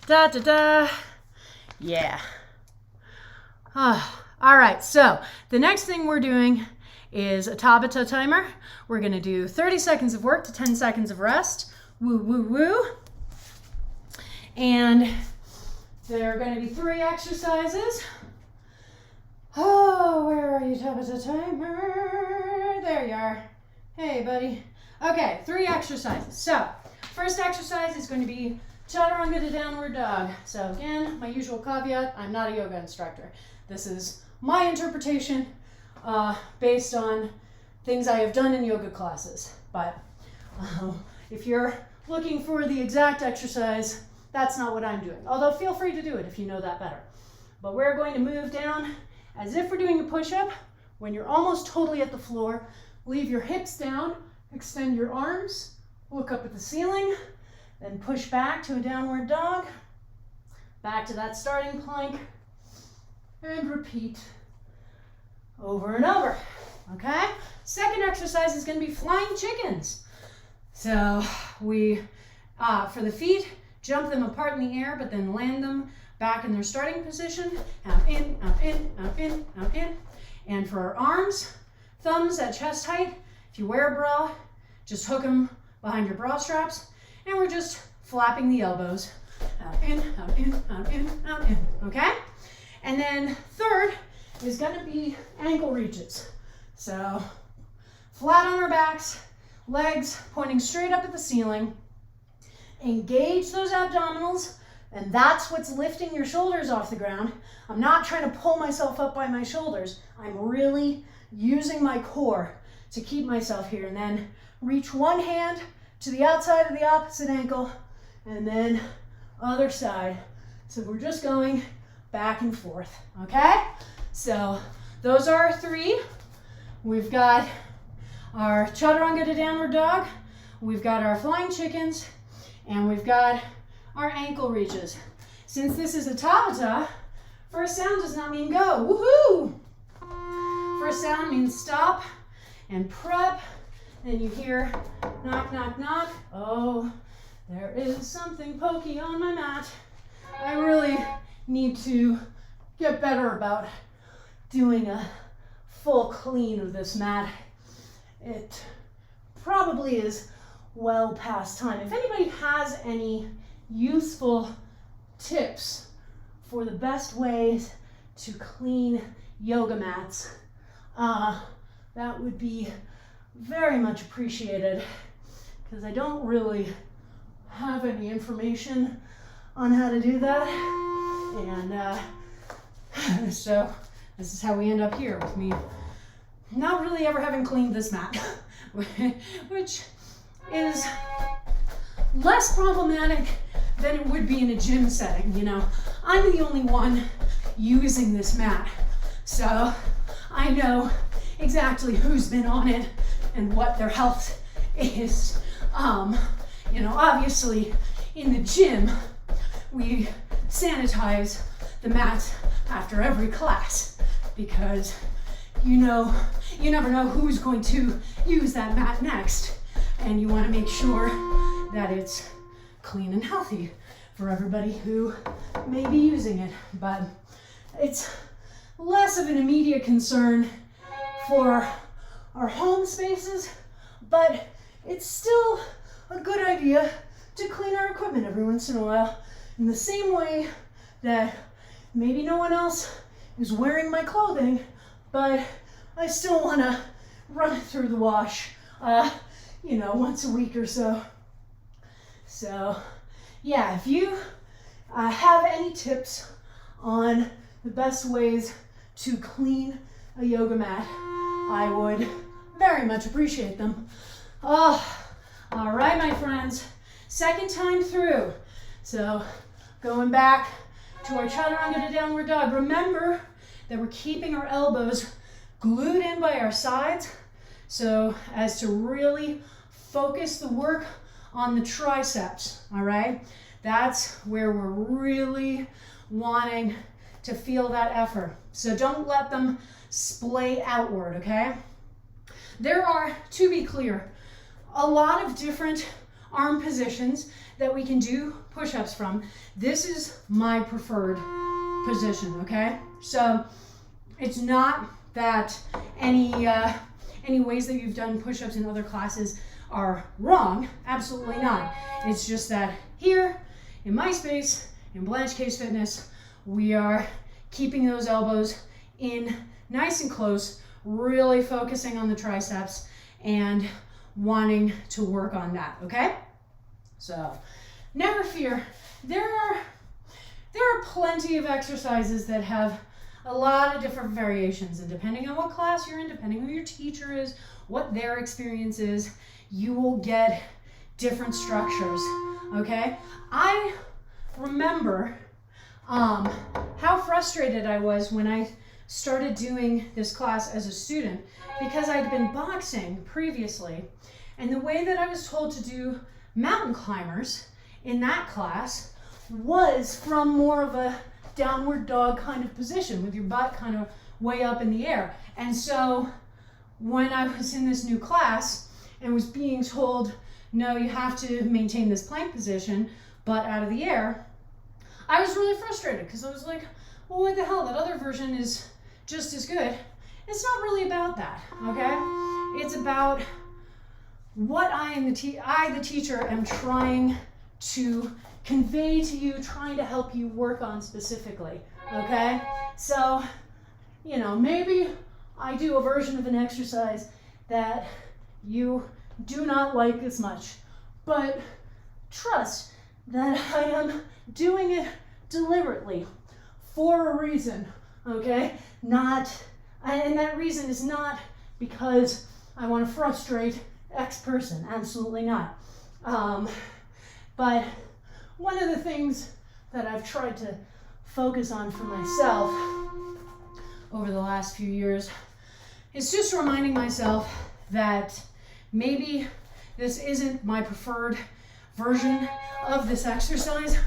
Da-da-da. Yeah. All right, so the next thing we're doing is a Tabata timer. We're gonna do 30 seconds of work to 10 seconds of rest. Woo, woo, woo. And there are gonna be 3 exercises. Oh, where are you, Tabata timer? There you are. Hey, buddy. Okay, 3 exercises. So, first exercise is going to be chaturanga to downward dog. So again, my usual caveat, I'm not a yoga instructor. This is my interpretation based on things I have done in yoga classes. But if you're looking for the exact exercise, that's not what I'm doing. Although feel free to do it if you know that better. But we're going to move down as if we're doing a push-up. When you're almost totally at the floor, leave your hips down, extend your arms, look up at the ceiling, then push back to a downward dog, back to that starting plank, and repeat over and over, okay? Second exercise is gonna be flying chickens. So we, for the feet, jump them apart in the air, but then land them back in their starting position. Out in, out in, out in, out in. And for our arms, thumbs at chest height. If you wear a bra, just hook them behind your bra straps. And we're just flapping the elbows. Out in, out in, out in, out in, okay? And then third is gonna be ankle reaches. So flat on our backs, legs pointing straight up at the ceiling. Engage those abdominals, and that's what's lifting your shoulders off the ground. I'm not trying to pull myself up by my shoulders. I'm really using my core to keep myself here. And then reach one hand to the outside of the opposite ankle, and then other side. So we're just going back and forth, okay? So those are our 3. We've got our chaturanga to downward dog, we've got our flying chickens, and we've got our ankle reaches. Since this is a Tabata, first sound does not mean go, woohoo! First sound means stop and prep. Then you hear knock, knock, knock. Oh, there is something pokey on my mat. I really need to get better about doing a full clean of this mat. It probably is well past time. If anybody has any useful tips for the best ways to clean yoga mats, that would be very much appreciated, because I don't really have any information on how to do that. And so this is how we end up here with me not really ever having cleaned this mat, which is less problematic than it would be in a gym setting. You know, I'm the only one using this mat, so I know exactly who's been on it and what their health is. You know, obviously in the gym, we sanitize the mats after every class, because you never know who's going to use that mat next, and you want to make sure that it's clean and healthy for everybody who may be using it. But it's less of an immediate concern for our home spaces, but it's still a good idea to clean our equipment every once in a while, in the same way that maybe no one else is wearing my clothing, but I still want to run it through the wash, once a week or so. So, yeah, if you have any tips on the best ways to clean a yoga mat, I would very much appreciate them. Oh, all right, my friends, second time through. So, going back to our chaturanga to downward dog. Remember that we're keeping our elbows glued in by our sides, so as to really focus the work on the triceps, all right? That's where we're really wanting to feel that effort. So don't let them splay outward, okay? There are, to be clear, a lot of different arm positions that we can do push-ups from. This is my preferred position, okay? So it's not that any ways that you've done push-ups in other classes are wrong, absolutely not. It's just that here, in my space, in Blanche Case Fitness, we are keeping those elbows in nice and close, really focusing on the triceps and wanting to work on that, okay? So, never fear. There are plenty of exercises that have a lot of different variations, and depending on what class you're in, depending on who your teacher is, what their experience is, you will get different structures, okay? I remember how frustrated I was when I started doing this class as a student, because I'd been boxing previously, and the way that I was told to do mountain climbers in that class was from more of a downward dog kind of position with your butt kind of way up in the air. And so when I was in this new class and was being told, no, you have to maintain this plank position, butt out of the air, I was really frustrated because I was like, well, what the hell? That other version is just as good. It's not really about that, okay? It's about what the teacher, am trying to convey to you, trying to help you work on specifically, okay? So, maybe I do a version of an exercise that you do not like as much, but trust that I am doing it deliberately for a reason, okay? And that reason is not because I want to frustrate X person, absolutely not. But one of the things that I've tried to focus on for myself over the last few years is just reminding myself that maybe this isn't my preferred version of this exercise,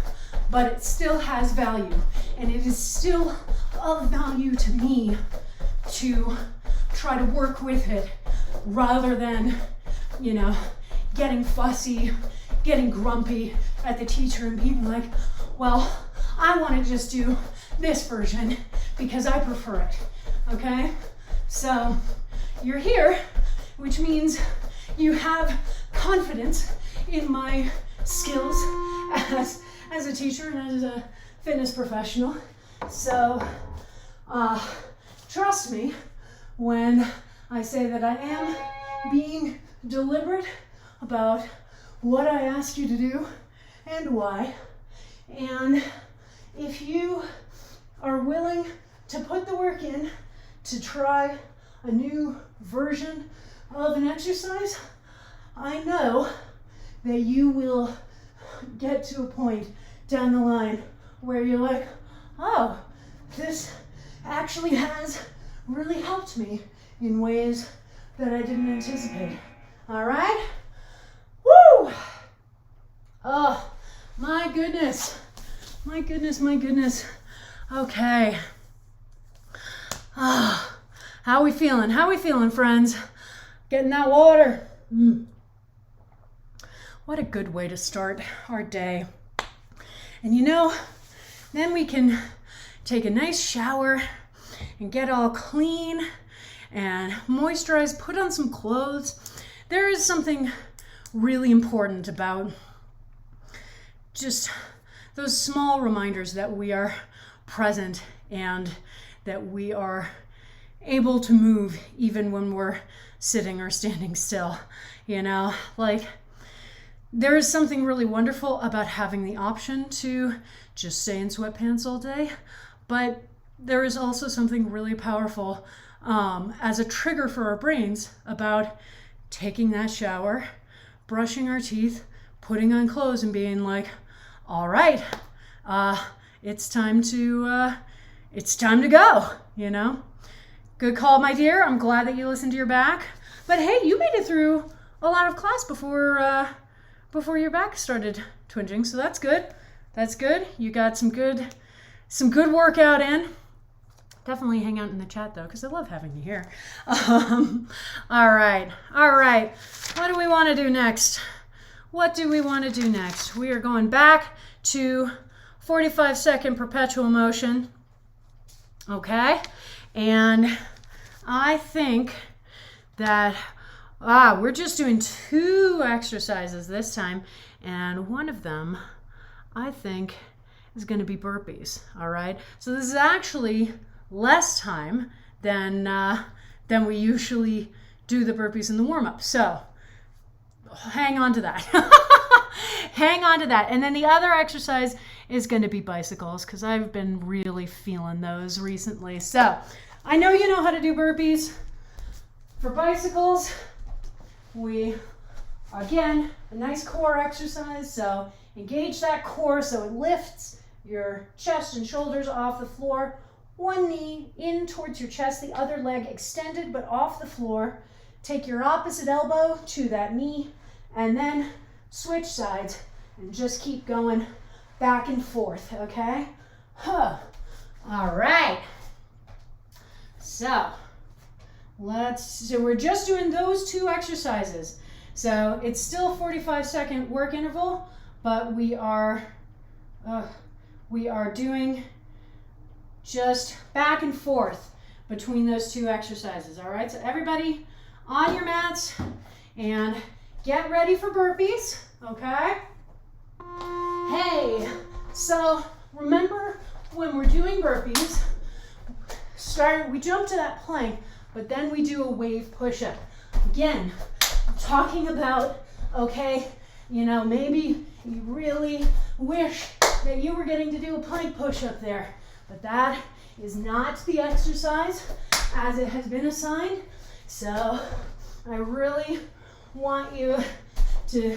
but it still has value, and it is still of value to me to try to work with it rather than, getting fussy, getting grumpy at the teacher and being like, well, I want to just do this version because I prefer it, okay? So you're here, which means you have confidence in my skills as a teacher and as a fitness professional. So trust me when I say that I am being deliberate about what I ask you to do and why. And if you are willing to put the work in to try a new version of an exercise, I know that you will get to a point down the line where you're like, oh, this actually has really helped me in ways that I didn't anticipate. All right? Woo! Oh, my goodness. My goodness. Okay. How are we feeling? How are we feeling, friends? Getting that water. What a good way to start our day. And then we can take a nice shower and get all clean and moisturize, put on some clothes there is something really important about just those small reminders that we are present and that we are able to move even when we're sitting or standing still. You know, like there is something really wonderful about having the option to just stay in sweatpants all day, but there is also something really powerful as a trigger for our brains about taking that shower, brushing our teeth, putting on clothes and being like, all right, it's time to go, you know? Good call, my dear. I'm glad that you listened to your back. But hey, you made it through a lot of class before your back started twinging, so that's good. That's good. You got some good workout in. Definitely hang out in the chat though, because I love having you here. All right. What do we want to do next? We are going back to 45-second perpetual motion. Okay? And I think that we're just doing 2 exercises this time, and one of them I think is going to be burpees. All right? So this is actually less time than we usually do the burpees in the warm-up. So hang on to that. Hang on to that. And then the other exercise is going to be bicycles, because I've been really feeling those recently. So I know you know how to do burpees. For bicycles, again, a nice core exercise. So engage that core so it lifts your chest and shoulders off the floor. One knee in towards your chest, the other leg extended but off the floor. Take your opposite elbow to that knee and then switch sides and just keep going back and forth, okay? All right. So we're just doing those 2 exercises. So it's still 45-second work interval, but we are doing just back and forth between those 2 exercises. All right, so everybody on your mats and get ready for burpees, okay? Hey, so remember when we're doing burpees, we jump to that plank, but then we do a wave push-up. Again, I'm talking about, okay, you know, maybe you really wish that you were getting to do a plank push-up there, but that is not the exercise as it has been assigned. So I really want you to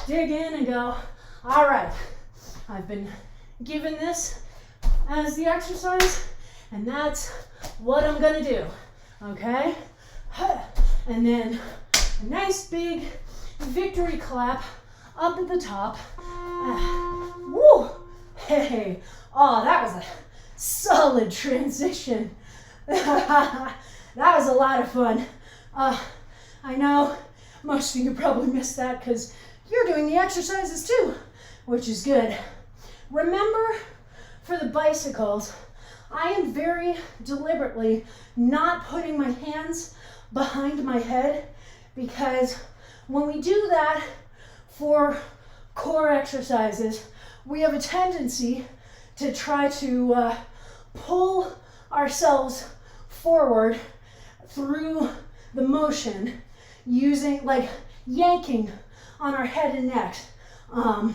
dig in and go, all right, I've been given this as the exercise, and that's what I'm gonna do, okay? And then a nice big victory clap up at the top. Woo! Hey, oh, that was a solid transition. That was a lot of fun. I know most of you probably missed that because you're doing the exercises too, which is good. Remember, for the bicycles, I am very deliberately not putting my hands behind my head, because when we do that for core exercises, we have a tendency to try to pull ourselves forward through the motion using, like, yanking on our head and neck. And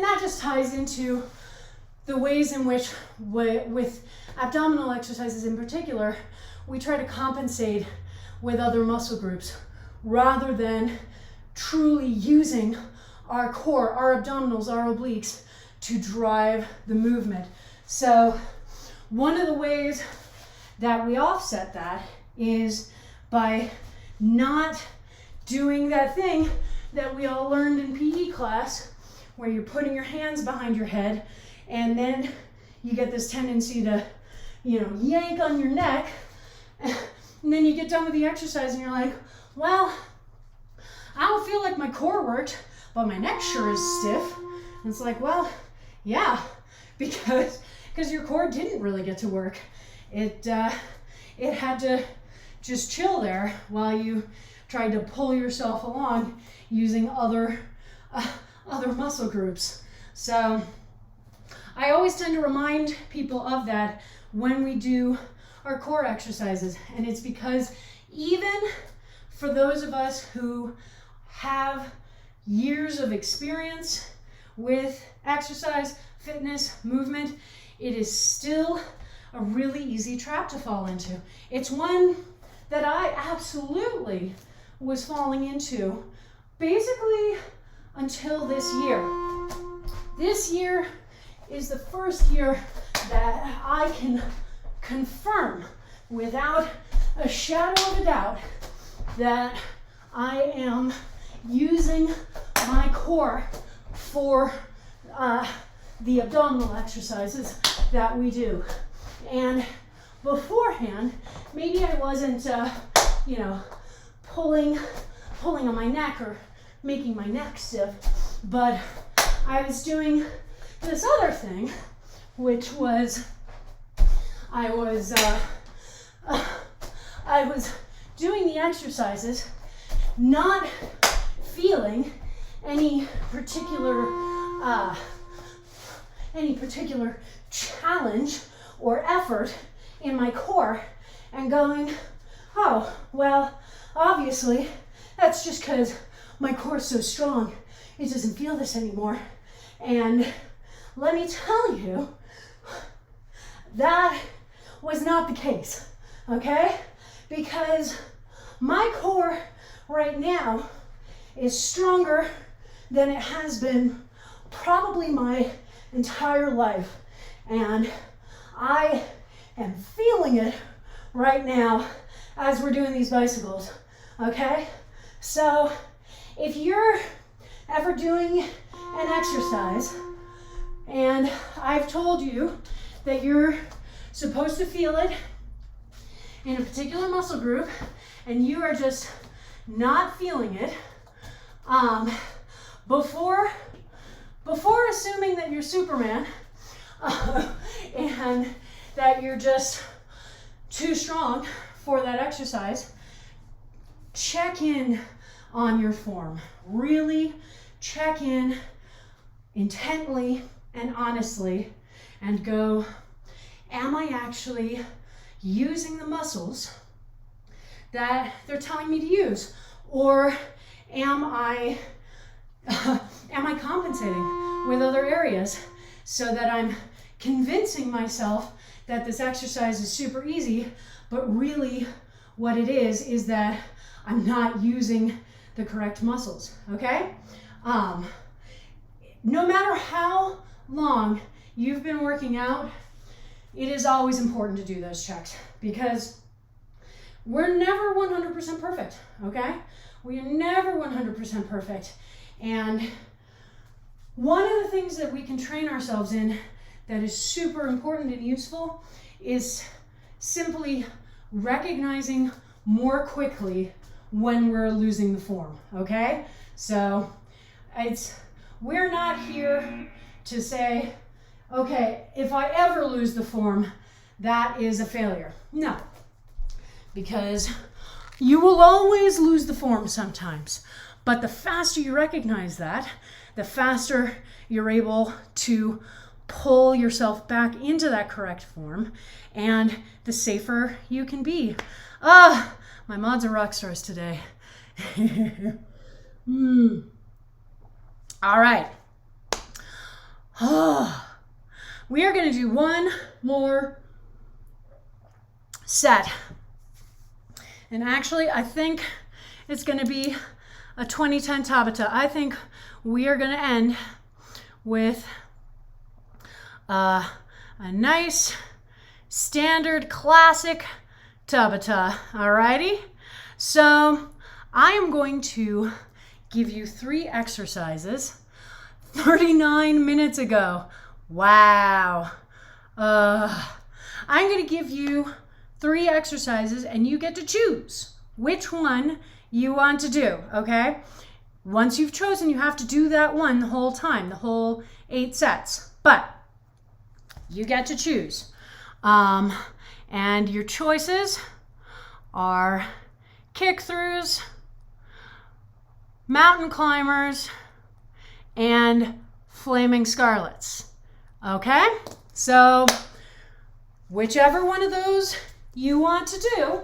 that just ties into the ways in which, with abdominal exercises in particular, we try to compensate with other muscle groups rather than truly using our core, our abdominals, our obliques to drive the movement. So one of the ways that we offset that is by not doing that thing that we all learned in PE class, where you're putting your hands behind your head and then you get this tendency to, yank on your neck, and then you get done with the exercise and you're like, well, I don't feel like my core worked, but my neck sure is stiff. And it's like, well, yeah, because your core didn't really get to work. It had to just chill there while you try to pull yourself along using other muscle groups. So I always tend to remind people of that when we do our core exercises, and it's because even for those of us who have years of experience with exercise, fitness, movement, it is still a really easy trap to fall into. It's one that I absolutely was falling into basically until this year. This year is the first year that I can confirm without a shadow of a doubt that I am using my core for the abdominal exercises that we do. And beforehand, maybe I wasn't, pulling on my neck or making my neck stiff, but I was doing this other thing, which was I was doing the exercises, not feeling any particular challenge or effort in my core, and going, oh, well, obviously that's just because my core is so strong, it doesn't feel this anymore. And let me tell you, that was not the case, okay? Because my core right now is stronger than it has been probably my entire life. And I am feeling it right now as we're doing these bicycles, okay? So if you're ever doing an exercise and I've told you that you're supposed to feel it in a particular muscle group and you are just not feeling it, before assuming that you're Superman and that you're just too strong for that exercise, check in on your form. Really check in intently and honestly and go, am I actually using the muscles that they're telling me to use? Or am I compensating with other areas so that I'm convincing myself that this exercise is super easy, but really what it is that I'm not using the correct muscles, okay? No matter how long you've been working out, it is always important to do those checks because we're never 100% perfect, okay? We are never 100% perfect. And one of the things that we can train ourselves in that is super important and useful is simply recognizing more quickly when we're losing the form, okay? So we're not here to say, okay, if I ever lose the form, that is a failure. No, because you will always lose the form sometimes. But the faster you recognize that, the faster you're able to pull yourself back into that correct form, and the safer you can be. My mods are rock stars today. All right. We are going to do one more set. And actually, I think it's going to be a 2010 Tabata. I think we are going to end with a nice, standard, classic Tabata. Alrighty? So I am going to give you 3 exercises 39 minutes ago. Wow. I'm going to give you 3 exercises and you get to choose which one you want to do, okay? Once you've chosen, you have to do that one the whole time, the whole 8 sets. But you get to choose. And your choices are kick-throughs, mountain climbers, and flaming scarlets. Okay? So whichever one of those you want to do,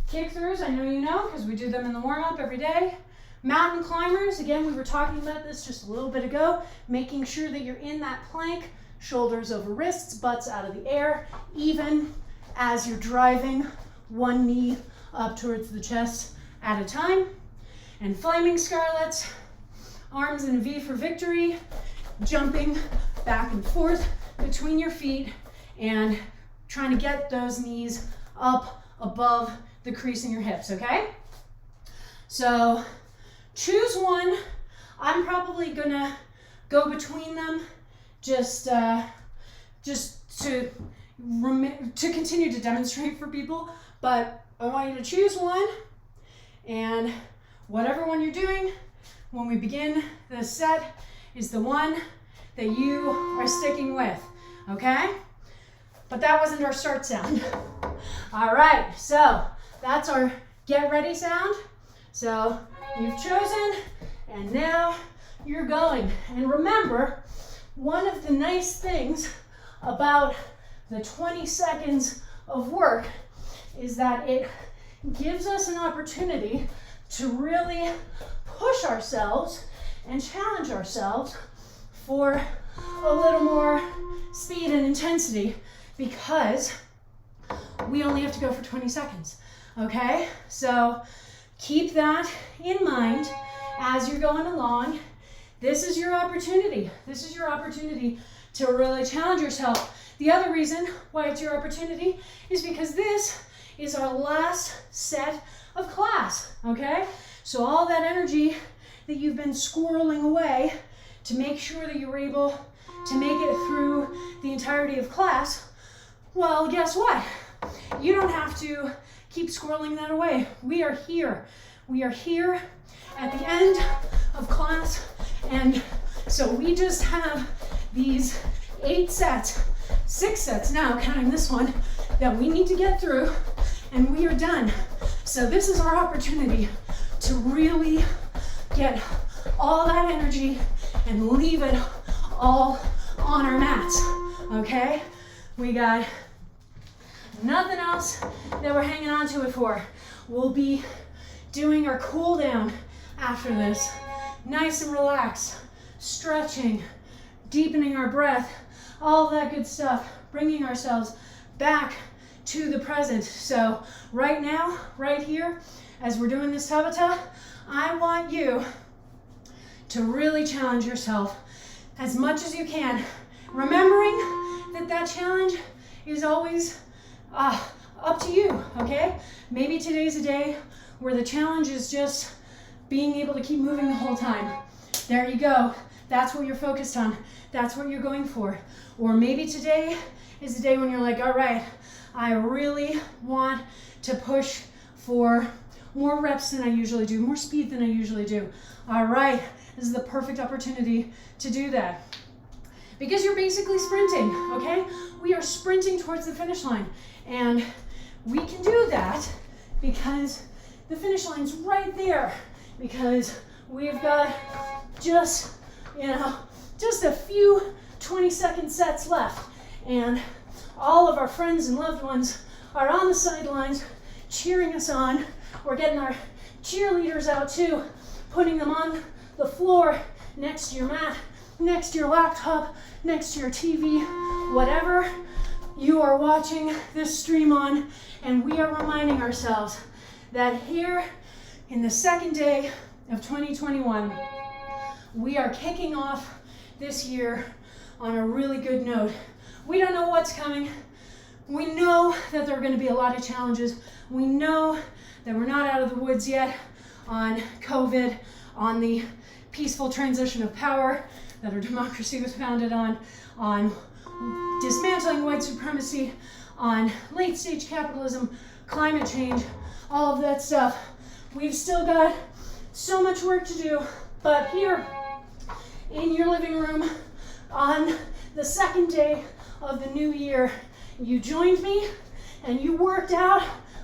kick-throughs, I know you know because we do them in the warm-up every day. Mountain climbers, again, we were talking about this just a little bit ago, making sure that you're in that plank, shoulders over wrists, butts out of the air, even as you're driving one knee up towards the chest at a time. And flaming scarlets, arms in a V for victory, jumping back and forth between your feet and trying to get those knees up above the crease in your hips, okay? So choose one. I'm probably gonna go between them just to continue to demonstrate for people, but I want you to choose one, and whatever one you're doing, when we begin the set, is the one that you are sticking with, okay? But that wasn't our start sound. All right, so that's our get ready sound. So you've chosen, and now you're going. And remember, one of the nice things about the 20 seconds of work is that it gives us an opportunity to really push ourselves and challenge ourselves for a little more speed and intensity, because we only have to go for 20 seconds, okay? So keep that in mind as you're going along. This is your opportunity. This is your opportunity to really challenge yourself. The other reason why it's your opportunity is because this is our last set of class, okay? So all that energy that you've been squirreling away to make sure that you were able to make it through the entirety of class, well, guess what? You don't have to keep squirreling that away. We are here. We are here at the end of class, and so we just have these 8 sets, 6 sets now, counting this one, that we need to get through, and we are done. So this is our opportunity to really get all that energy and leave it all on our mats, okay? We got nothing else that we're hanging on to it for. We'll be doing our cool down after this. Nice and relaxed, stretching, deepening our breath, all that good stuff, bringing ourselves back to the present. So right now, right here, as we're doing this Tabata, I want you to really challenge yourself as much as you can, remembering that that challenge is always up to you, okay? Maybe today's a day where the challenge is just being able to keep moving the whole time. There you go. That's what you're focused on. That's what you're going for. Or maybe today is the day when you're like, all right, I really want to push for more reps than I usually do, more speed than I usually do. All right, this is the perfect opportunity to do that. Because you're basically sprinting, okay? We are sprinting towards the finish line. And we can do that because the finish line's right there. Because we've got just a few 20-second sets left. And all of our friends and loved ones are on the sidelines cheering us on. We're getting our cheerleaders out too, putting them on the floor next to your mat, next to your laptop, next to your TV, whatever you are watching this stream on. And we are reminding ourselves that here in the second day of 2021, we are kicking off this year on a really good note. We don't know what's coming. We know that there are going to be a lot of challenges. We know that we're not out of the woods yet on COVID, on the peaceful transition of power that our democracy was founded on dismantling white supremacy, on late-stage capitalism, climate change, all of that stuff. We've still got so much work to do, but here in your living room on the second day of the new year, you joined me and you worked out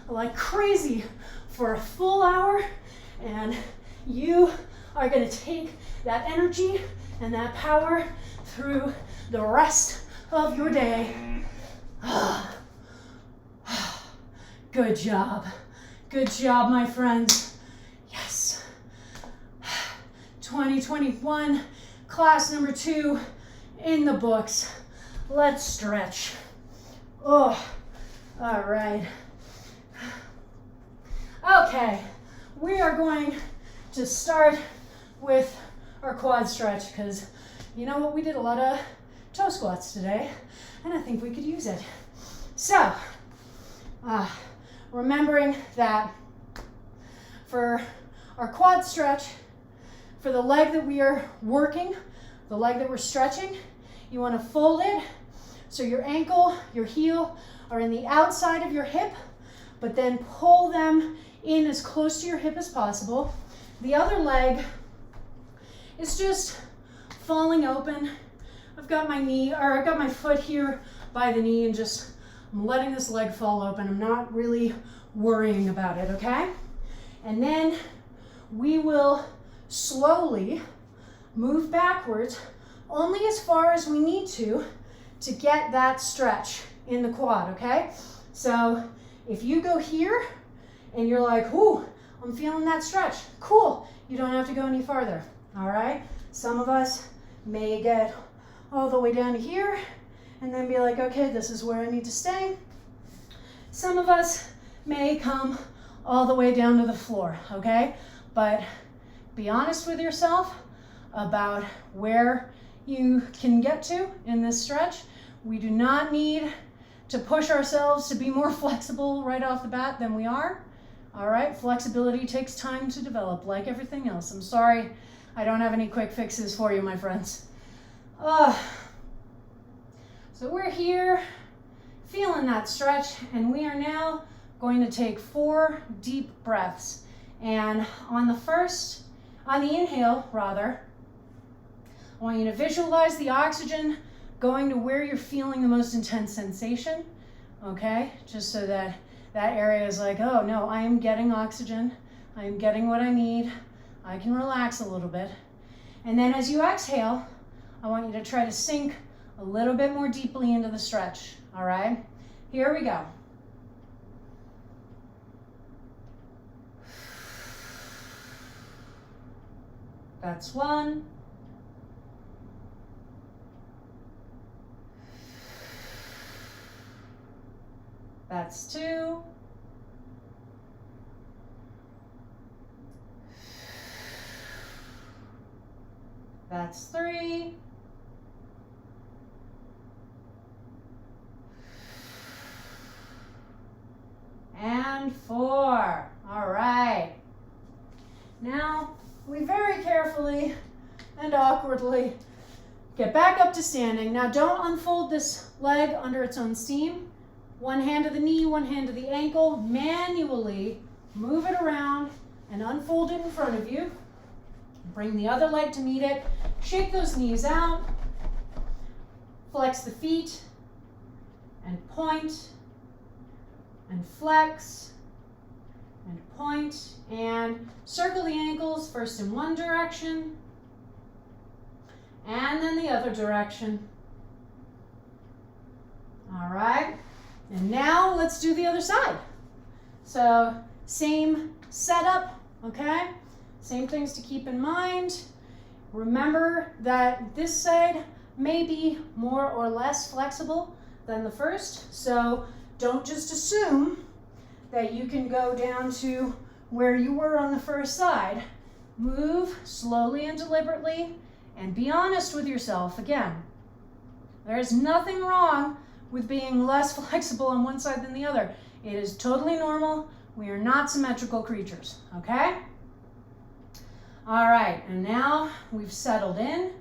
like crazy for a full hour, and you are going to take that energy and that power through the rest of your day. Good job. Good job, my friends. Yes. 2021, class number 2 in the books. Let's stretch. Oh, all right. Okay, we are going to start with our quad stretch because you know what, we did a lot of toe squats today and I think we could use it. So, remembering that for our quad stretch, for the leg that we are working, the leg that we're stretching, you want to fold it so your ankle, your heel are in the outside of your hip, but then pull them in as close to your hip as possible. The other leg is just falling open. I've got my foot here by the knee and just I'm letting this leg fall open. I'm not really worrying about it, okay? And then we will slowly move backwards only as far as we need to get that stretch in the quad, okay? So if you go here and you're like, ooh, I'm feeling that stretch, cool. You don't have to go any farther, all right? Some of us may get all the way down to here and then be like, okay, this is where I need to stay. Some of us may come all the way down to the floor, okay? But be honest with yourself about where you can get to in this stretch. We do not need to push ourselves to be more flexible right off the bat than we are. All right, flexibility takes time to develop, like everything else. I'm sorry, I don't have any quick fixes for you, my friends. So we're here feeling that stretch, and we are now going to take 4 deep breaths. And on the inhale, I want you to visualize the oxygen going to where you're feeling the most intense sensation, okay? Just so that area is like, oh no, I am getting oxygen. I am getting what I need. I can relax a little bit. And then as you exhale, I want you to try to sink a little bit more deeply into the stretch, all right? Here we go. That's 1. That's 2. That's 3. And 4. All right. Now, we very carefully and awkwardly get back up to standing. Now, don't unfold this leg under its own steam. One hand to the knee, one hand to the ankle. Manually move it around and unfold it in front of you. Bring the other leg to meet it. Shake those knees out. Flex the feet and point and flex and point and circle the ankles first in one direction and then the other direction. All right. And now let's do the other side. So same setup, okay? Same things to keep in mind. Remember that this side may be more or less flexible than the first, so don't just assume that you can go down to where you were on the first side. Move slowly and deliberately and be honest with yourself. Again, there is nothing wrong with being less flexible on one side than the other. It is totally normal. We are not symmetrical creatures, okay? All right, and now we've settled in.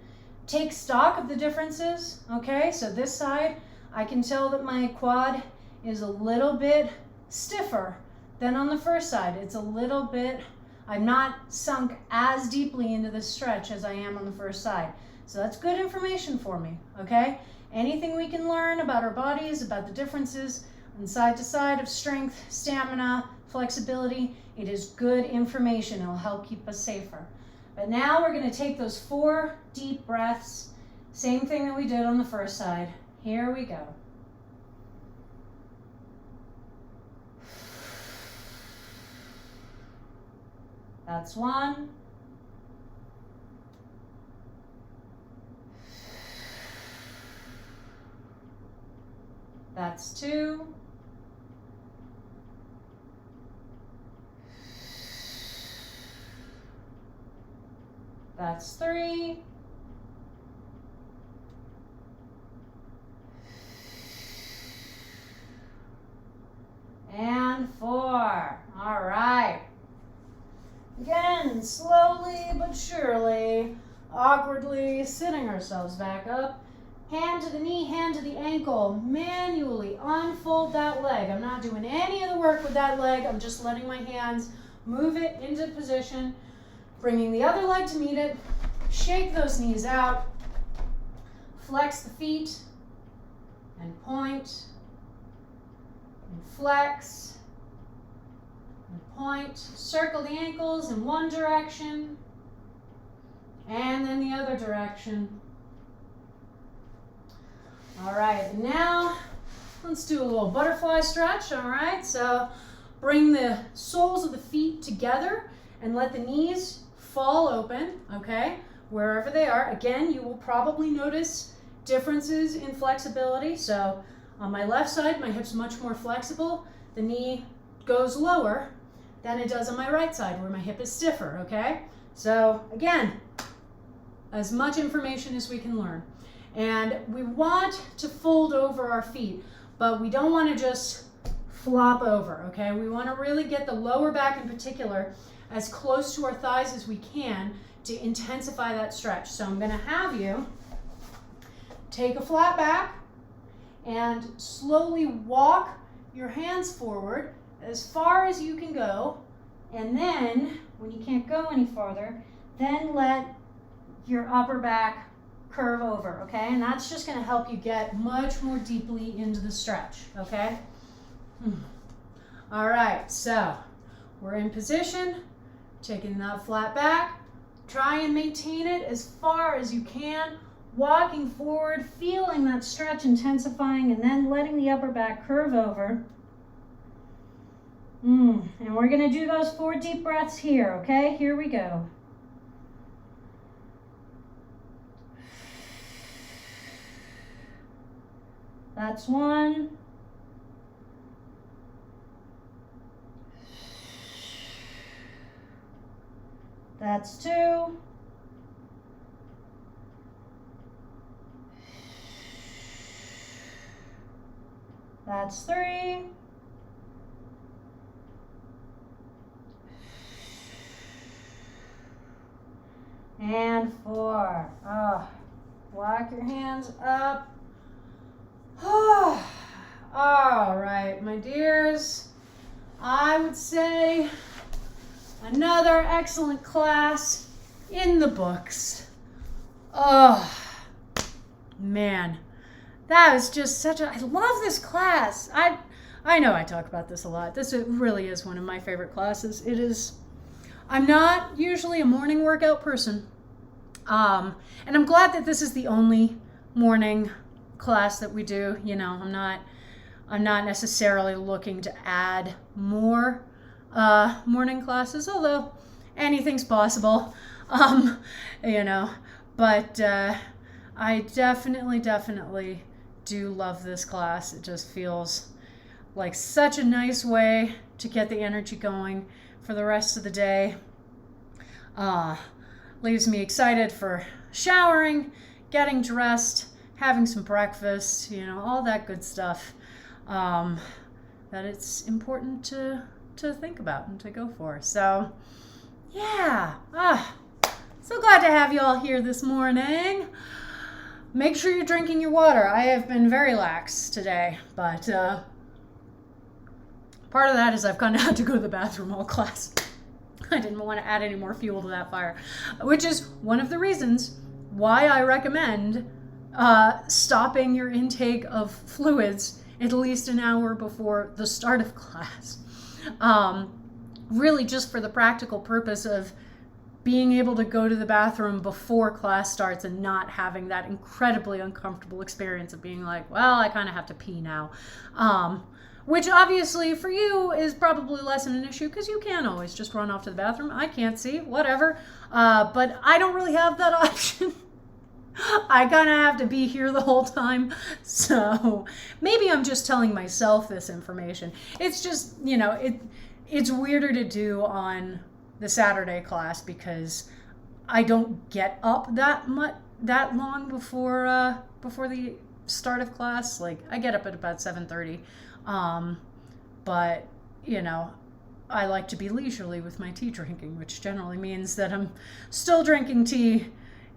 Take stock of the differences, okay? So this side, I can tell that my quad is a little bit stiffer than on the first side. It's a little bit, I'm not sunk as deeply into the stretch as I am on the first side. So that's good information for me, okay? Anything we can learn about our bodies, about the differences, and side to side of strength, stamina, flexibility. It is good information. It'll help keep us safer. But now we're going to take those 4 deep breaths. Same thing that we did on the first side. Here we go. That's 1. That's 2. That's 3. And 4. All right. Again, slowly but surely, awkwardly sitting ourselves back up. Hand to the knee, hand to the ankle. Manually unfold that leg. I'm not doing any of the work with that leg. I'm just letting my hands move it into position, bringing the other leg to meet it. Shake those knees out. Flex the feet and point and flex and point. Circle the ankles in one direction and then the other direction. All right, now let's do a little butterfly stretch. All right, so bring the soles of the feet together and let the knees fall open, okay, wherever they are. Again, you will probably notice differences in flexibility. So on my left side, my hip's much more flexible. The knee goes lower than it does on my right side where my hip is stiffer, okay? So again, as much information as we can learn. And we want to fold over our feet, but we don't want to just flop over, okay? We want to really get the lower back in particular as close to our thighs as we can to intensify that stretch. So I'm going to have you take a flat back and slowly walk your hands forward as far as you can go. And then, when you can't go any farther, then let your upper back curve over, okay? And that's just going to help you get much more deeply into the stretch, okay? All right, so we're in position, taking that flat back. Try and maintain it as far as you can, walking forward, feeling that stretch intensifying, and then letting the upper back curve over. And we're going to do those 4 deep breaths here, okay? Here we go. That's 1. That's 2. That's 3. And 4. Walk your hands up. All right, my dears, I would say another excellent class in the books. Oh, man, that was just I love this class. I know I talk about this a lot. This really is one of my favorite classes. It is. I'm not usually a morning workout person, and I'm glad that this is the only morning class that we do. You know, I'm not necessarily looking to add more morning classes, although anything's possible. You know, but I definitely do love this class. It just feels like such a nice way to get the energy going for the rest of the day. Leaves me excited for showering, getting dressed, having some breakfast, you know, all that good stuff that it's important to think about and to go for. So, yeah. So glad to have you all here this morning. Make sure you're drinking your water. I have been very lax today, but part of that is I've kind of had to go to the bathroom all class. I didn't want to add any more fuel to that fire, which is one of the reasons why I recommend stopping your intake of fluids at least an hour before the start of class. Really just for the practical purpose of being able to go to the bathroom before class starts and not having that incredibly uncomfortable experience of being like, well, I kind of have to pee now. Which obviously for you is probably less an issue because you can always just run off to the bathroom. I can't see, whatever. But I don't really have that option. I kind of have to be here the whole time. So maybe I'm just telling myself this information. It's just, it's weirder to do on the Saturday class because I don't get up that long before the start of class. Like I get up at about 7:30. But I like to be leisurely with my tea drinking, which generally means that I'm still drinking tea,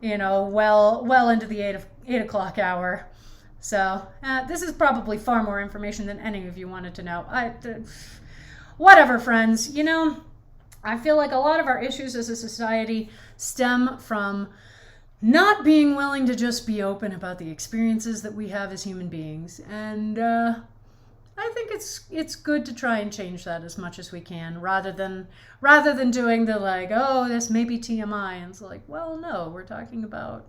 well into the 8 o'clock hour. So this is probably far more information than any of you wanted to know. Whatever, friends. I feel like a lot of our issues as a society stem from not being willing to just be open about the experiences that we have as human beings. And I think it's good to try and change that as much as we can, rather than doing the like, oh, this may be TMI. And it's like, well, no, we're talking about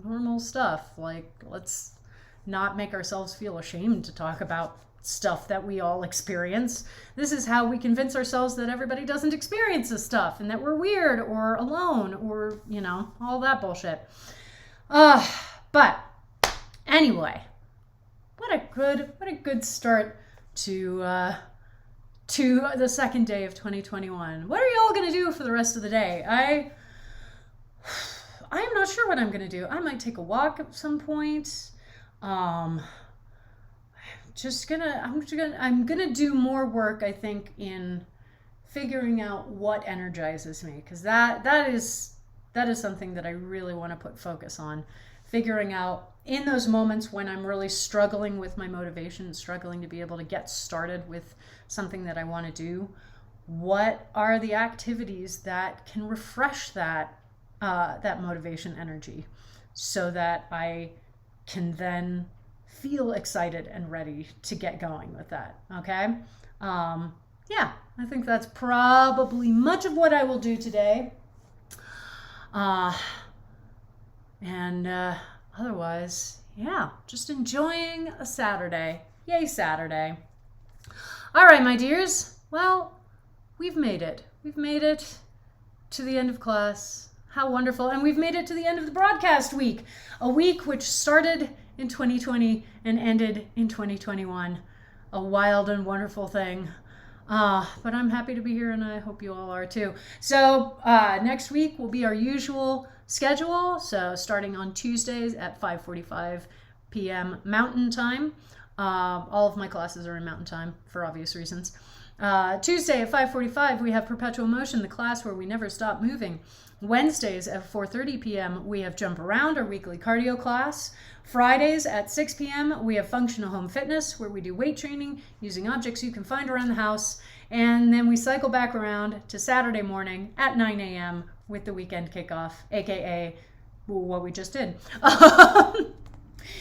normal stuff. Like, let's not make ourselves feel ashamed to talk about stuff that we all experience. This is how we convince ourselves that everybody doesn't experience this stuff and that we're weird or alone or, all that bullshit. But anyway, what a good start to the second day of 2021. What are y'all going to do for the rest of the day? I'm not sure what I'm going to do. I might take a walk at some point. I'm gonna do more work, I think, in figuring out what energizes me, because that is something that I really want to put focus on. Figuring out in those moments when I'm really struggling with my motivation, struggling to be able to get started with something that I want to do, what are the activities that can refresh that motivation energy, so that I can then feel excited and ready to get going with that. Okay. I think that's probably much of what I will do today. Otherwise, just enjoying a Saturday. Yay, Saturday. All right, my dears. Well, we've made it. We've made it to the end of class. How wonderful. And we've made it to the end of the broadcast week. A week which started in 2020 and ended in 2021. A wild and wonderful thing. But I'm happy to be here, and I hope you all are too. So next week will be our usual schedule. So starting on Tuesdays at 5:45 p.m. Mountain Time. All of my classes are in Mountain Time for obvious reasons. Tuesday at 5:45 we have Perpetual Motion, the class where we never stop moving. Wednesdays at 4:30 p.m. we have Jump Around, our weekly cardio class. Fridays at 6 p.m. we have Functional Home Fitness, where we do weight training using objects you can find around the house. And then we cycle back around to Saturday morning at 9 a.m. with the weekend kickoff, aka what we just did.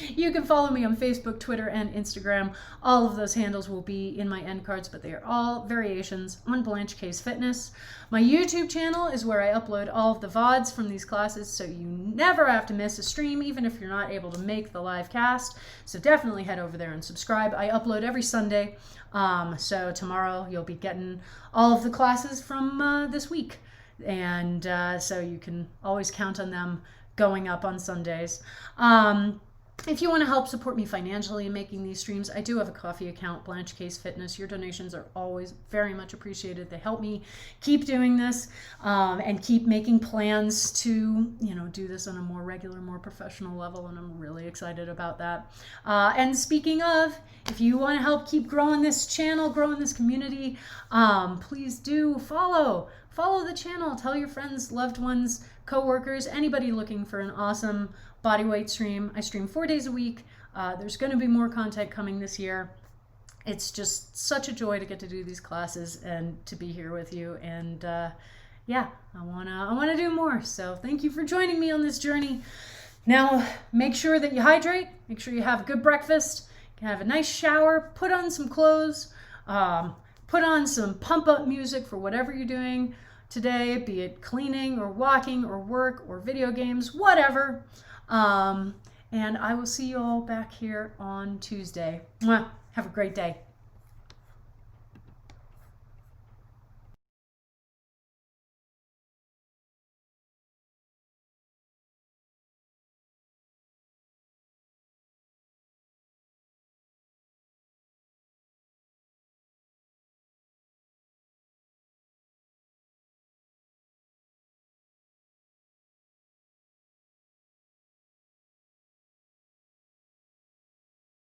You can follow me on Facebook, Twitter, and Instagram. All of those handles will be in my end cards, but they are all variations on Blanche Case Fitness. My YouTube channel is where I upload all of the VODs from these classes, so you never have to miss a stream, even if you're not able to make the live cast. So definitely head over there and subscribe. I upload every Sunday, so tomorrow you'll be getting all of the classes from this week. And so you can always count on them going up on Sundays. If you want to help support me financially in making these streams, I do have a coffee account, Blanche Case Fitness. Your donations are always very much appreciated. They help me keep doing this and keep making plans to, do this on a more regular, more professional level, and I'm really excited about that. And speaking of, if you want to help keep growing this channel, growing this community, please do follow the channel. Tell your friends, loved ones, coworkers, anybody looking for an awesome bodyweight stream. I stream 4 days a week. There's going to be more content coming this year. It's just such a joy to get to do these classes and to be here with you. And I wanna do more. So thank you for joining me on this journey. Now, make sure that you hydrate. Make sure you have a good breakfast. can have a nice shower, put on some clothes, put on some pump up music for whatever you're doing today, be it cleaning or walking or work or video games, whatever. And I will see you all back here on Tuesday. Mwah. Have a great day.